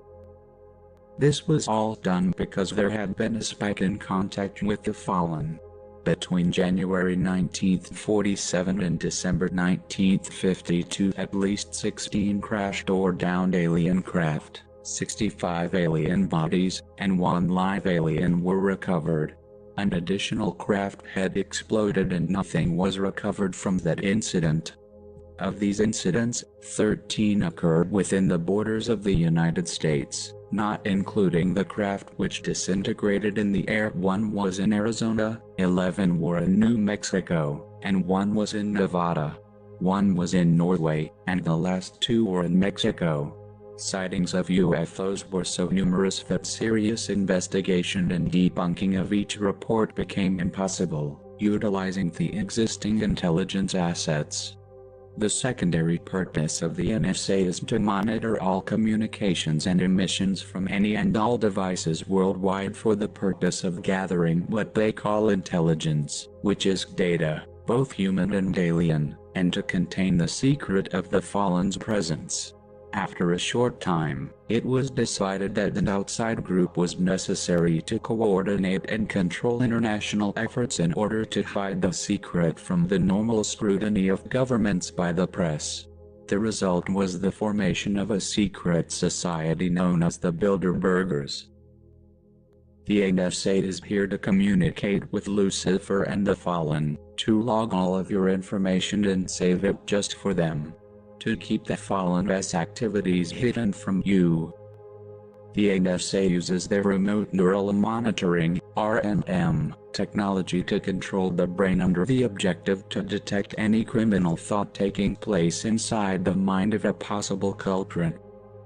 [SPEAKER 2] This was all done because there had been a spike in contact with the fallen. Between January 1947 and December 1952, at least 16 crashed or downed alien craft, 65 alien bodies, and 1 live alien were recovered. An additional craft had exploded and nothing was recovered from that incident. Of these incidents, 13 occurred within the borders of the United States, not including the craft which disintegrated in the air. 1 was in Arizona, 11 were in New Mexico, and 1 was in Nevada. 1 was in Norway, and the last 2 were in Mexico. Sightings of UFOs were so numerous that serious investigation and debunking of each report became impossible, utilizing the existing intelligence assets. The secondary purpose of the NSA is to monitor all communications and emissions from any and all devices worldwide for the purpose of gathering what they call intelligence, which is data, both human and alien, and to contain the secret of the fallen's presence. After a short time, it was decided that an outside group was necessary to coordinate and control international efforts in order to hide the secret from the normal scrutiny of governments by the press. The result was the formation of a secret society known as the Bilderbergers. The NSA is here to communicate with Lucifer and the Fallen, to log all of your information and save it just for them. To keep the Fallen's activities hidden from you. The NSA uses their remote neural monitoring, RNM, technology to control the brain under the objective to detect any criminal thought taking place inside the mind of a possible culprit.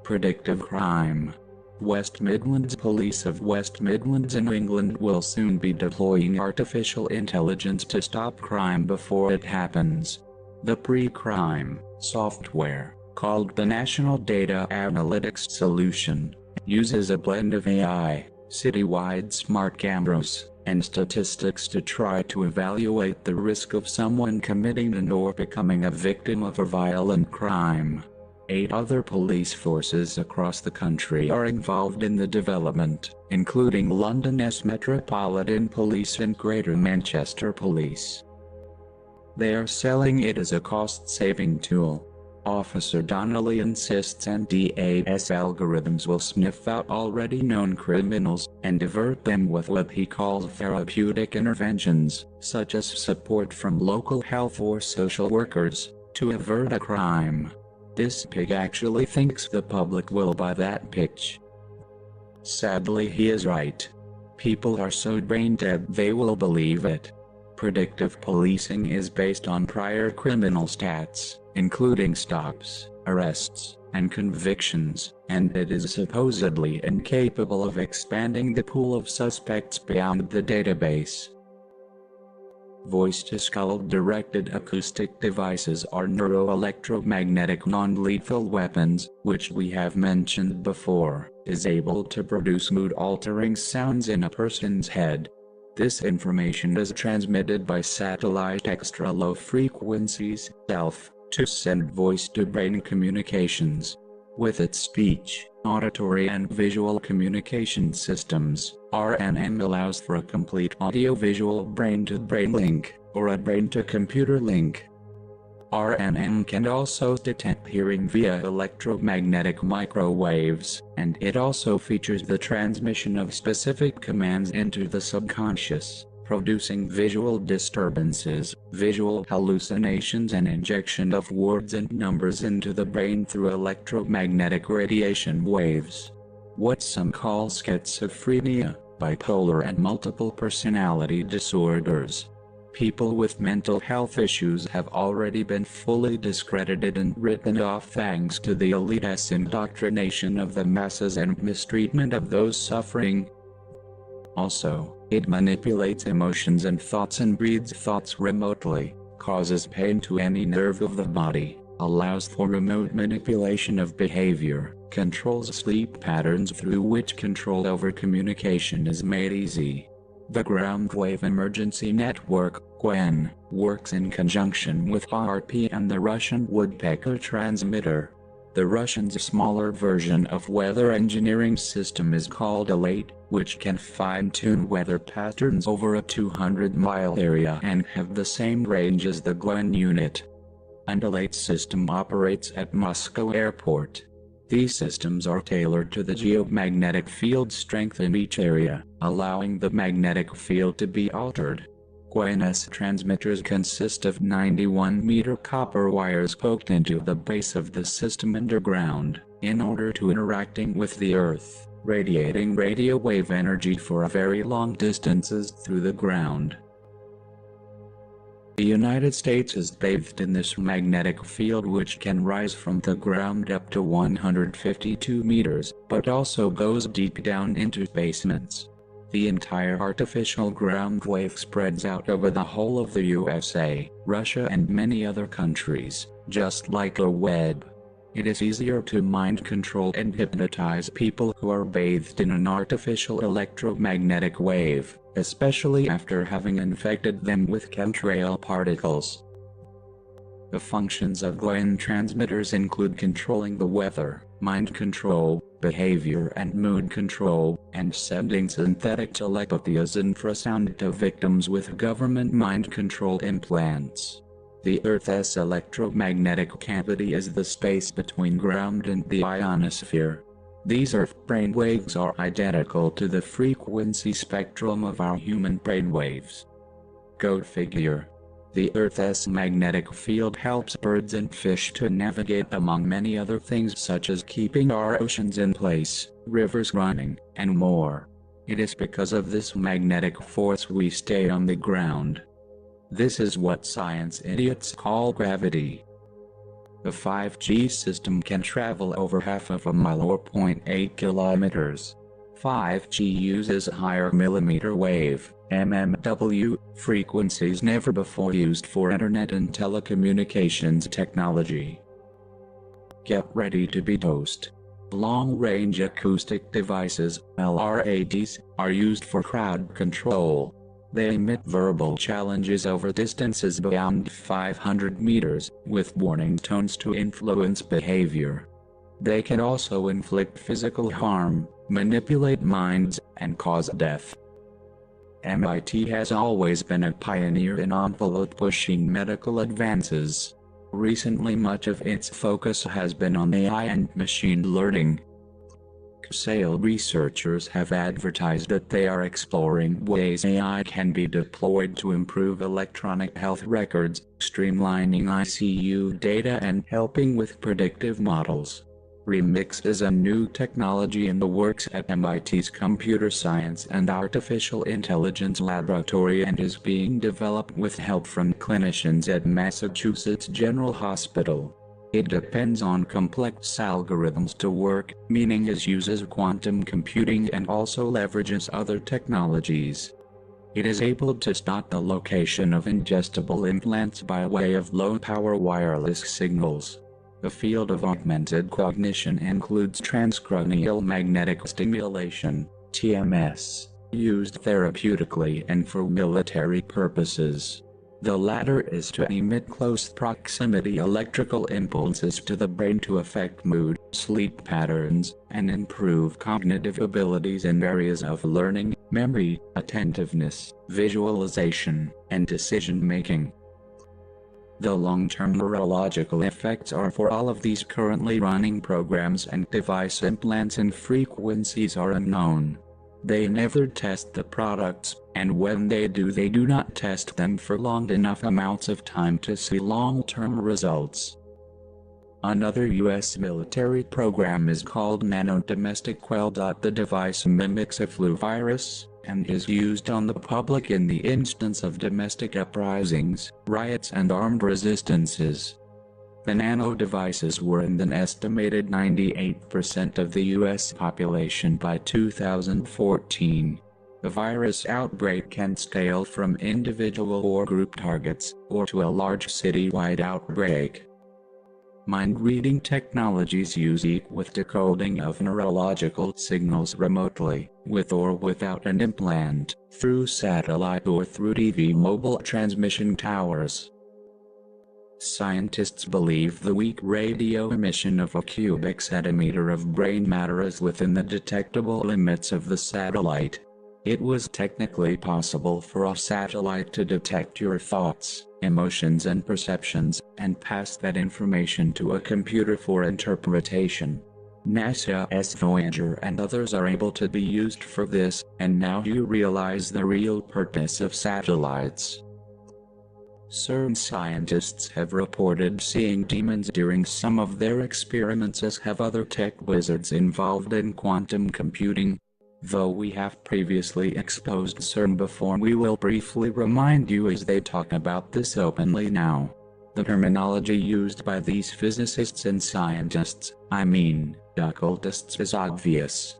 [SPEAKER 2] Predictive crime. West Midlands Police of West Midlands in England will soon be deploying artificial intelligence to stop crime before it happens. The pre-crime software, called the National Data Analytics Solution, uses a blend of AI, citywide smart cameras, and statistics to try to evaluate the risk of someone committing and/or becoming a victim of a violent crime. 8 other police forces across the country are involved in the development, including London's Metropolitan Police and Greater Manchester Police. They are selling it as a cost-saving tool. Officer Donnelly insists NDAS algorithms will sniff out already known criminals, and divert them with what he calls therapeutic interventions, such as support from local health or social workers, to avert a crime. This pig actually thinks the public will buy that pitch. Sadly, he is right. People are so brain-dead they will believe it. Predictive policing is based on prior criminal stats, including stops, arrests, and convictions, and it is supposedly incapable of expanding the pool of suspects beyond the database. Voice-to-skull directed acoustic devices are neuroelectromagnetic non-lethal weapons, which we have mentioned before, is able to produce mood-altering sounds in a person's head. This information is transmitted by satellite extra-low frequencies, SELF, to send voice-to-brain communications. With its speech, auditory and visual communication systems, RNN allows for a complete audio-visual brain-to-brain link, or a brain-to-computer link. RNN can also detect hearing via electromagnetic microwaves, and it also features the transmission of specific commands into the subconscious, producing visual disturbances, visual hallucinations, and injection of words and numbers into the brain through electromagnetic radiation waves. What some call schizophrenia, bipolar, and multiple personality disorders. People with mental health issues have already been fully discredited and written off thanks to the elite's indoctrination of the masses and mistreatment of those suffering. Also, it manipulates emotions and thoughts and breeds thoughts remotely, causes pain to any nerve of the body, allows for remote manipulation of behavior, controls sleep patterns through which control over communication is made easy. The Ground Wave Emergency Network, GWEN, works in conjunction with RP and the Russian Woodpecker transmitter. The Russians' smaller version of weather engineering system is called ALATE, which can fine-tune weather patterns over a 200-mile area and have the same range as the GWEN unit. An ALATE system operates at Moscow Airport. These systems are tailored to the geomagnetic field strength in each area, allowing the magnetic field to be altered. GWEN's transmitters consist of 91-meter copper wires poked into the base of the system underground, in order to interacting with the Earth, radiating radio wave energy for very long distances through the ground. The United States is bathed in this magnetic field, which can rise from the ground up to 152 meters, but also goes deep down into basements. The entire artificial ground wave spreads out over the whole of the USA, Russia, and many other countries, just like a web. It is easier to mind control and hypnotize people who are bathed in an artificial electromagnetic wave, especially after having infected them with chemtrail particles. The functions of GWEN transmitters include controlling the weather, mind control, behavior and mood control, and sending synthetic telepathy as infrasound to victims with government mind control implants. The Earth's electromagnetic cavity is the space between ground and the ionosphere. These Earth brainwaves are identical to the frequency spectrum of our human brainwaves. Go figure. The Earth's magnetic field helps birds and fish to navigate among many other things, such as keeping our oceans in place, rivers running, and more. It is because of this magnetic force we stay on the ground. This is what science idiots call gravity. The 5G system can travel over half of a mile or 0.8 kilometers. 5G uses higher millimeter wave (mmW) frequencies never before used for internet and telecommunications technology. Get ready to be toast. Long-range acoustic devices, LRADs, are used for crowd control. They emit verbal challenges over distances beyond 500 meters, with warning tones to influence behavior. They can also inflict physical harm, manipulate minds, and cause death. MIT has always been a pioneer in envelope-pushing medical advances. Recently, much of its focus has been on AI and machine learning. SAIL researchers have advertised that they are exploring ways AI can be deployed to improve electronic health records, streamlining ICU data, and helping with predictive models. Remix is a new technology in the works at MIT's Computer Science and Artificial Intelligence Laboratory and is being developed with help from clinicians at Massachusetts General Hospital. It depends on complex algorithms to work, meaning it uses quantum computing and also leverages other technologies. It is able to spot the location of ingestible implants by way of low-power wireless signals. The field of augmented cognition includes transcranial magnetic stimulation, TMS, used therapeutically and for military purposes. The latter is to emit close proximity electrical impulses to the brain to affect mood, sleep patterns, and improve cognitive abilities in areas of learning, memory, attentiveness, visualization, and decision-making. The long-term neurological effects are for all of these currently running programs and device implants and frequencies are unknown. They never test the products, and when they do not test them for long enough amounts of time to see long-term results. Another US military program is called Nanodomestic Quell. The device mimics a flu virus, and is used on the public in the instance of domestic uprisings, riots and armed resistances. The nano devices were in an estimated 98% of the US population by 2014. The virus outbreak can scale from individual or group targets, or to a large citywide outbreak. Mind-reading technologies use with decoding of neurological signals remotely, with or without an implant, through satellite or through TV mobile transmission towers. Scientists believe the weak radio emission of a cubic centimeter of brain matter is within the detectable limits of the satellite. It was technically possible for a satellite to detect your thoughts, emotions and perceptions, and pass that information to a computer for interpretation. NASA's Voyager and others are able to be used for this, and now you realize the real purpose of satellites. CERN scientists have reported seeing demons during some of their experiments, as have other tech wizards involved in quantum computing. Though we have previously exposed CERN before, we will briefly remind you as they talk about this openly now. The terminology used by these physicists and scientists, occultists, is obvious.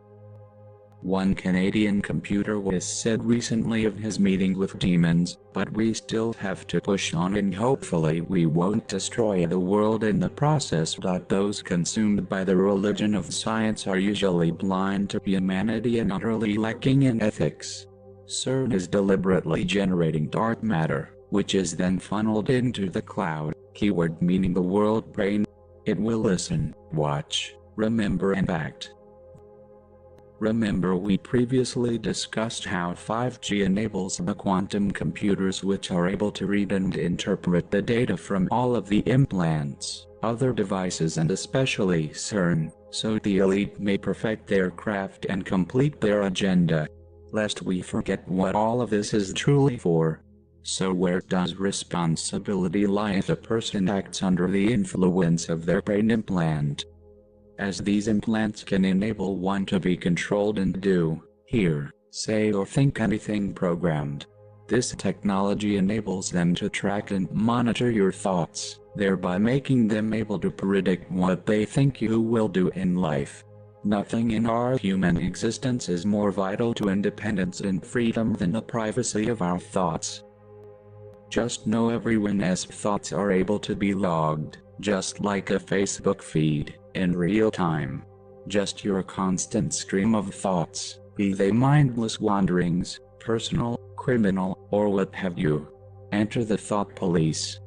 [SPEAKER 2] One Canadian computer whiz said recently of his meeting with demons, "But we still have to push on, and hopefully we won't destroy the world in the process." Those consumed by the religion of science are usually blind to humanity and utterly lacking in ethics. CERN is deliberately generating dark matter, which is then funneled into the cloud, keyword meaning the world brain. It will listen, watch, remember and act. Remember, we previously discussed how 5G enables the quantum computers which are able to read and interpret the data from all of the implants, other devices and especially CERN, so the elite may perfect their craft and complete their agenda. Lest we forget what all of this is truly for. So where does responsibility lie if a person acts under the influence of their brain implant? As these implants can enable one to be controlled and do, hear, say or think anything programmed. This technology enables them to track and monitor your thoughts, thereby making them able to predict what they think you will do in life. Nothing in our human existence is more vital to independence and freedom than the privacy of our thoughts. Just know everyone's thoughts are able to be logged, just like a Facebook feed, in real time. Just your constant stream of thoughts, be they mindless wanderings, personal, criminal, or what have you. Enter the thought police.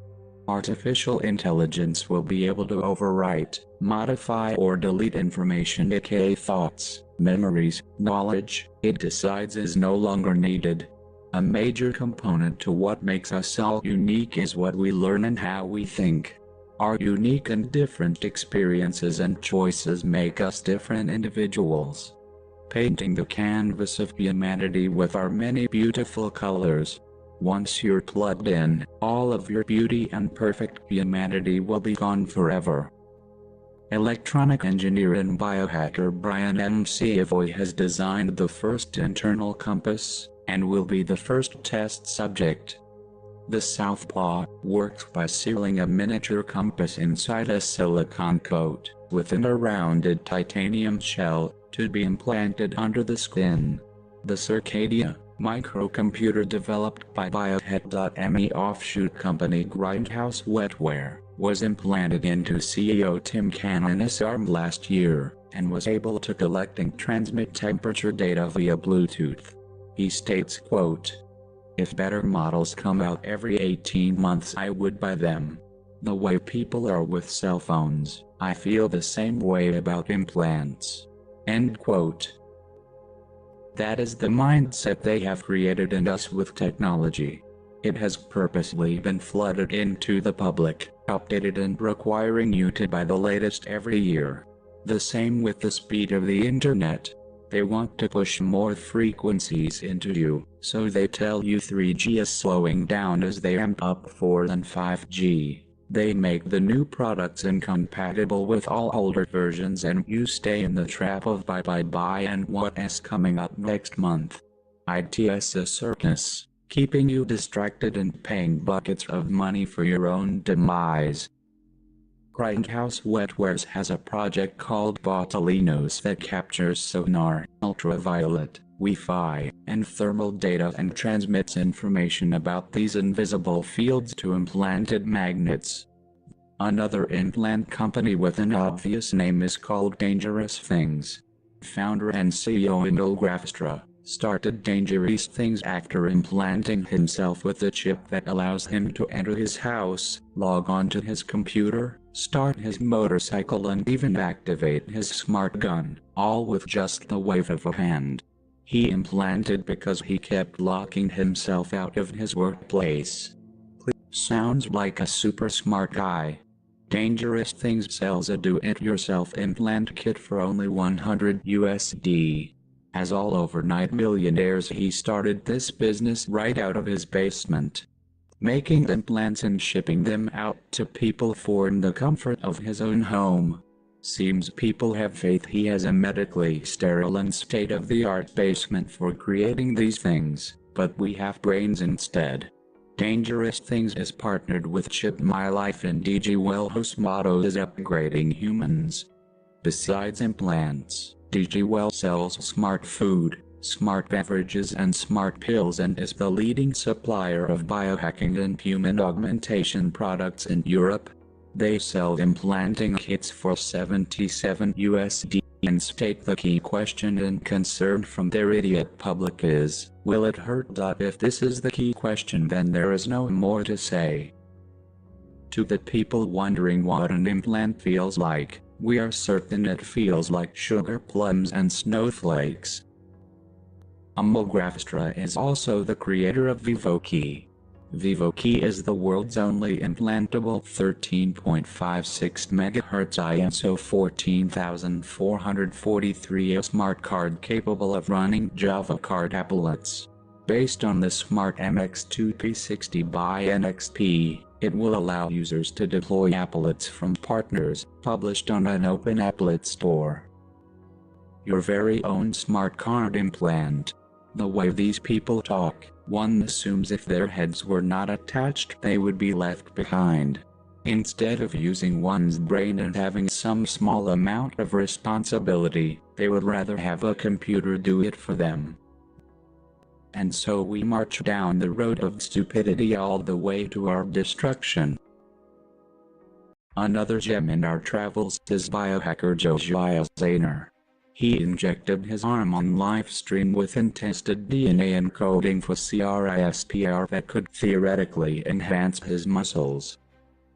[SPEAKER 2] Artificial intelligence will be able to overwrite, modify or delete information, aka thoughts, memories, knowledge, it decides is no longer needed. A major component to what makes us all unique is what we learn and how we think. Our unique and different experiences and choices make us different individuals. Painting the canvas of humanity with our many beautiful colors. Once you're plugged in, all of your beauty and perfect humanity will be gone forever. Electronic engineer and biohacker Brian McAvoy has designed the first internal compass, and will be the first test subject. The Southpaw works by sealing a miniature compass inside a silicone coat, within a rounded titanium shell, to be implanted under the skin. The Circadia microcomputer developed by Biohead.me offshoot company Grindhouse Wetware, was implanted into CEO Tim Cannon's arm last year, and was able to collect and transmit temperature data via Bluetooth. He states, quote, "If better models come out every 18 months I would buy them. The way people are with cell phones, I feel the same way about implants." End quote. That is the mindset they have created in us with technology. It has purposely been flooded into the public, updated and requiring you to buy the latest every year. The same with the speed of the internet. They want to push more frequencies into you, so they tell you 3G is slowing down as they amp up 4 and 5G. They make the new products incompatible with all older versions and you stay in the trap of bye and what's coming up next month. It's a circus, keeping you distracted and paying buckets of money for your own demise. Grindhouse Wetwares has a project called Botulinos that captures sonar, ultraviolet, Wi-Fi, and thermal data and transmits information about these invisible fields to implanted magnets. Another implant company with an obvious name is called Dangerous Things. Founder and CEO Indel Grafstra started Dangerous Things after implanting himself with a chip that allows him to enter his house, log on to his computer, start his motorcycle and even activate his smart gun, all with just the wave of a hand. He implanted because he kept locking himself out of his workplace. Sounds like a super smart guy. Dangerous Things sells a do-it-yourself implant kit for only $100. As all overnight millionaires, he started this business right out of his basement, making implants and shipping them out to people from the comfort of his own home. Seems people have faith he has a medically sterile and state-of-the-art basement for creating these things, but we have brains instead. Dangerous Things is partnered with Chip My Life and DG Well, whose motto is upgrading humans. Besides implants, DG Well sells smart food, smart beverages and smart pills and is the leading supplier of biohacking and human augmentation products in Europe. They sell implanting kits for $77 and state the key question and concern from their idiot public is, will it hurt? If this is the key question, then there is no more to say. To the people wondering what an implant feels like, we are certain it feels like sugar plums and snowflakes. Indel Grafstra is also the creator of VivoKey. VivoKey is the world's only implantable 13.56 MHz ISO 14443 smart card capable of running Java card applets. Based on the Smart MX2 P60 by NXP, it will allow users to deploy applets from partners, published on an open applet store. Your very own smart card implant. The way these people talk, one assumes if their heads were not attached they would be left behind. Instead of using one's brain and having some small amount of responsibility, they would rather have a computer do it for them. And so we march down the road of stupidity all the way to our destruction. Another gem in our travels is biohacker Josiah Zayner. He injected his arm on live stream with untested DNA encoding for CRISPR that could theoretically enhance his muscles.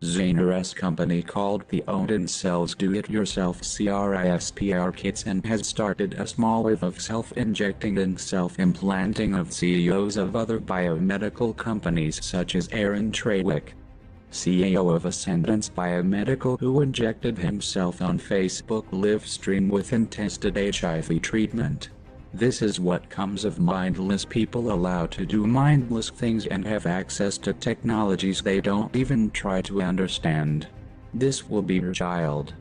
[SPEAKER 2] Zayner's company called the Odin sells do-it-yourself CRISPR kits and has started a small wave of self-injecting and self-implanting of CEOs of other biomedical companies such as Aaron Trewick, CEO of Ascendance Biomedical, who injected himself on Facebook live stream with untested HIV treatment. This is what comes of mindless people allowed to do mindless things and have access to technologies they don't even try to understand. This will be your child.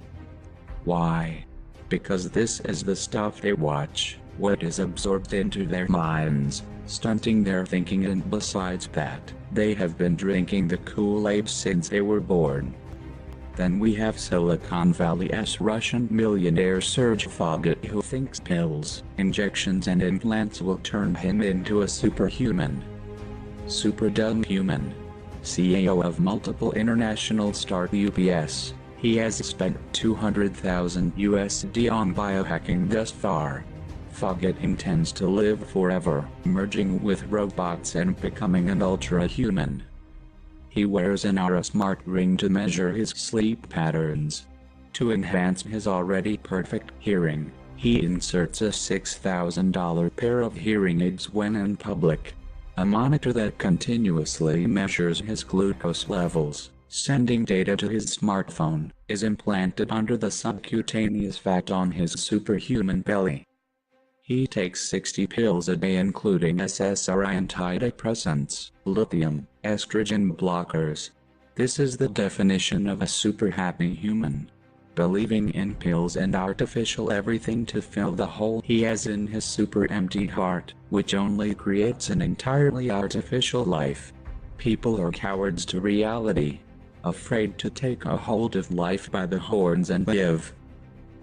[SPEAKER 2] Why? Because this is the stuff they watch, what is absorbed into their minds, stunting their thinking, and besides that, they have been drinking the Kool-Aid since they were born. Then we have Silicon Valley's Russian millionaire Serge Foggett, who thinks pills, injections and implants will turn him into a superhuman. Super dumb human. CEO of multiple international start UPS, he has spent $200,000 on biohacking thus far. Foggett intends to live forever, merging with robots and becoming an ultra-human. He wears an Aura smart ring to measure his sleep patterns. To enhance his already perfect hearing, he inserts a $6,000 pair of hearing aids when in public. A monitor that continuously measures his glucose levels, sending data to his smartphone, is implanted under the subcutaneous fat on his superhuman belly. He takes 60 pills a day including SSRI antidepressants, lithium, estrogen blockers. This is the definition of a super happy human. Believing in pills and artificial everything to fill the hole he has in his super empty heart, which only creates an entirely artificial life. People are cowards to reality, afraid to take a hold of life by the horns and live.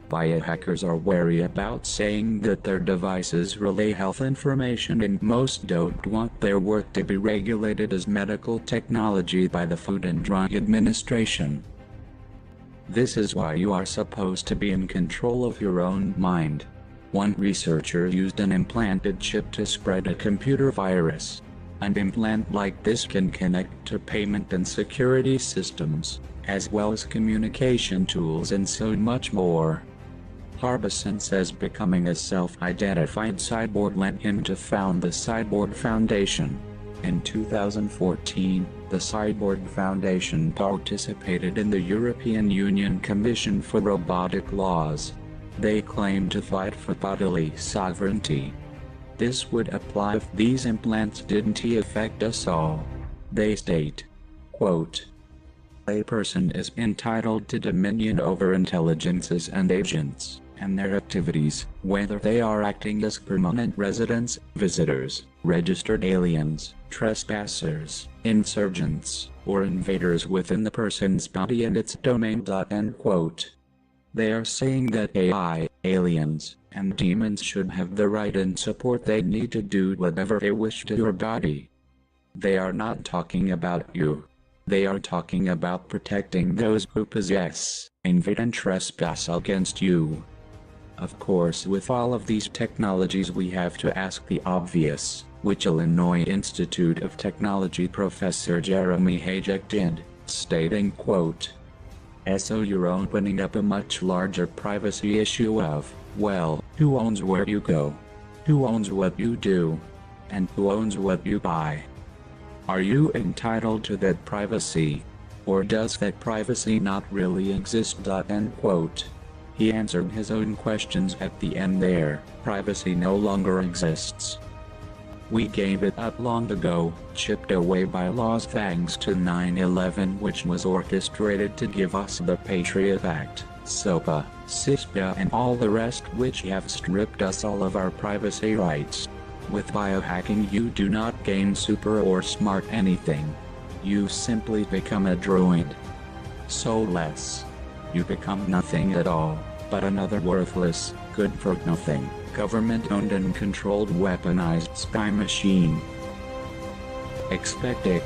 [SPEAKER 2] Biohackers are wary about saying that their devices relay health information, and most don't want their work to be regulated as medical technology by the Food and Drug Administration. This is why you are supposed to be in control of your own mind. One researcher used an implanted chip to spread a computer virus. An implant like this can connect to payment and security systems, as well as communication tools and so much more. Harbison says becoming a self-identified cyborg led him to found the Cyborg Foundation. In 2014, the Cyborg Foundation participated in the European Union Commission for Robotic Laws. They claim to fight for bodily sovereignty. This would apply if these implants didn't affect us all. They state, quote, "A person is entitled to dominion over intelligences and agents, and their activities, whether they are acting as permanent residents, visitors, registered aliens, trespassers, insurgents, or invaders within the person's body and its domain." End quote. They are saying that AI, aliens, and demons should have the right and support they need to do whatever they wish to your body. They are not talking about you. They are talking about protecting those who possess, invade and trespass against you. Of course, with all of these technologies we have to ask the obvious, which Illinois Institute of Technology professor Jeremy Hayek did, stating, quote, "So you're opening up a much larger privacy issue of, well, who owns where you go? Who owns what you do? And who owns what you buy? Are you entitled to that privacy? Or does that privacy not really exist?" End quote. He answered his own questions at the end there. Privacy no longer exists. We gave it up long ago, chipped away by laws thanks to 9/11, which was orchestrated to give us the Patriot Act, SOPA, CISPA and all the rest, which have stripped us all of our privacy rights. With biohacking you do not gain super or smart anything. You simply become a droid. Soulless. You become nothing at all, but another worthless, good-for-nothing, government-owned and controlled weaponized spy machine. Expect it.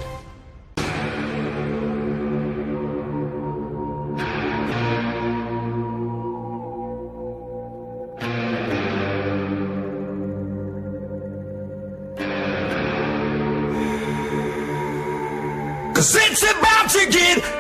[SPEAKER 3] Cause it's about to get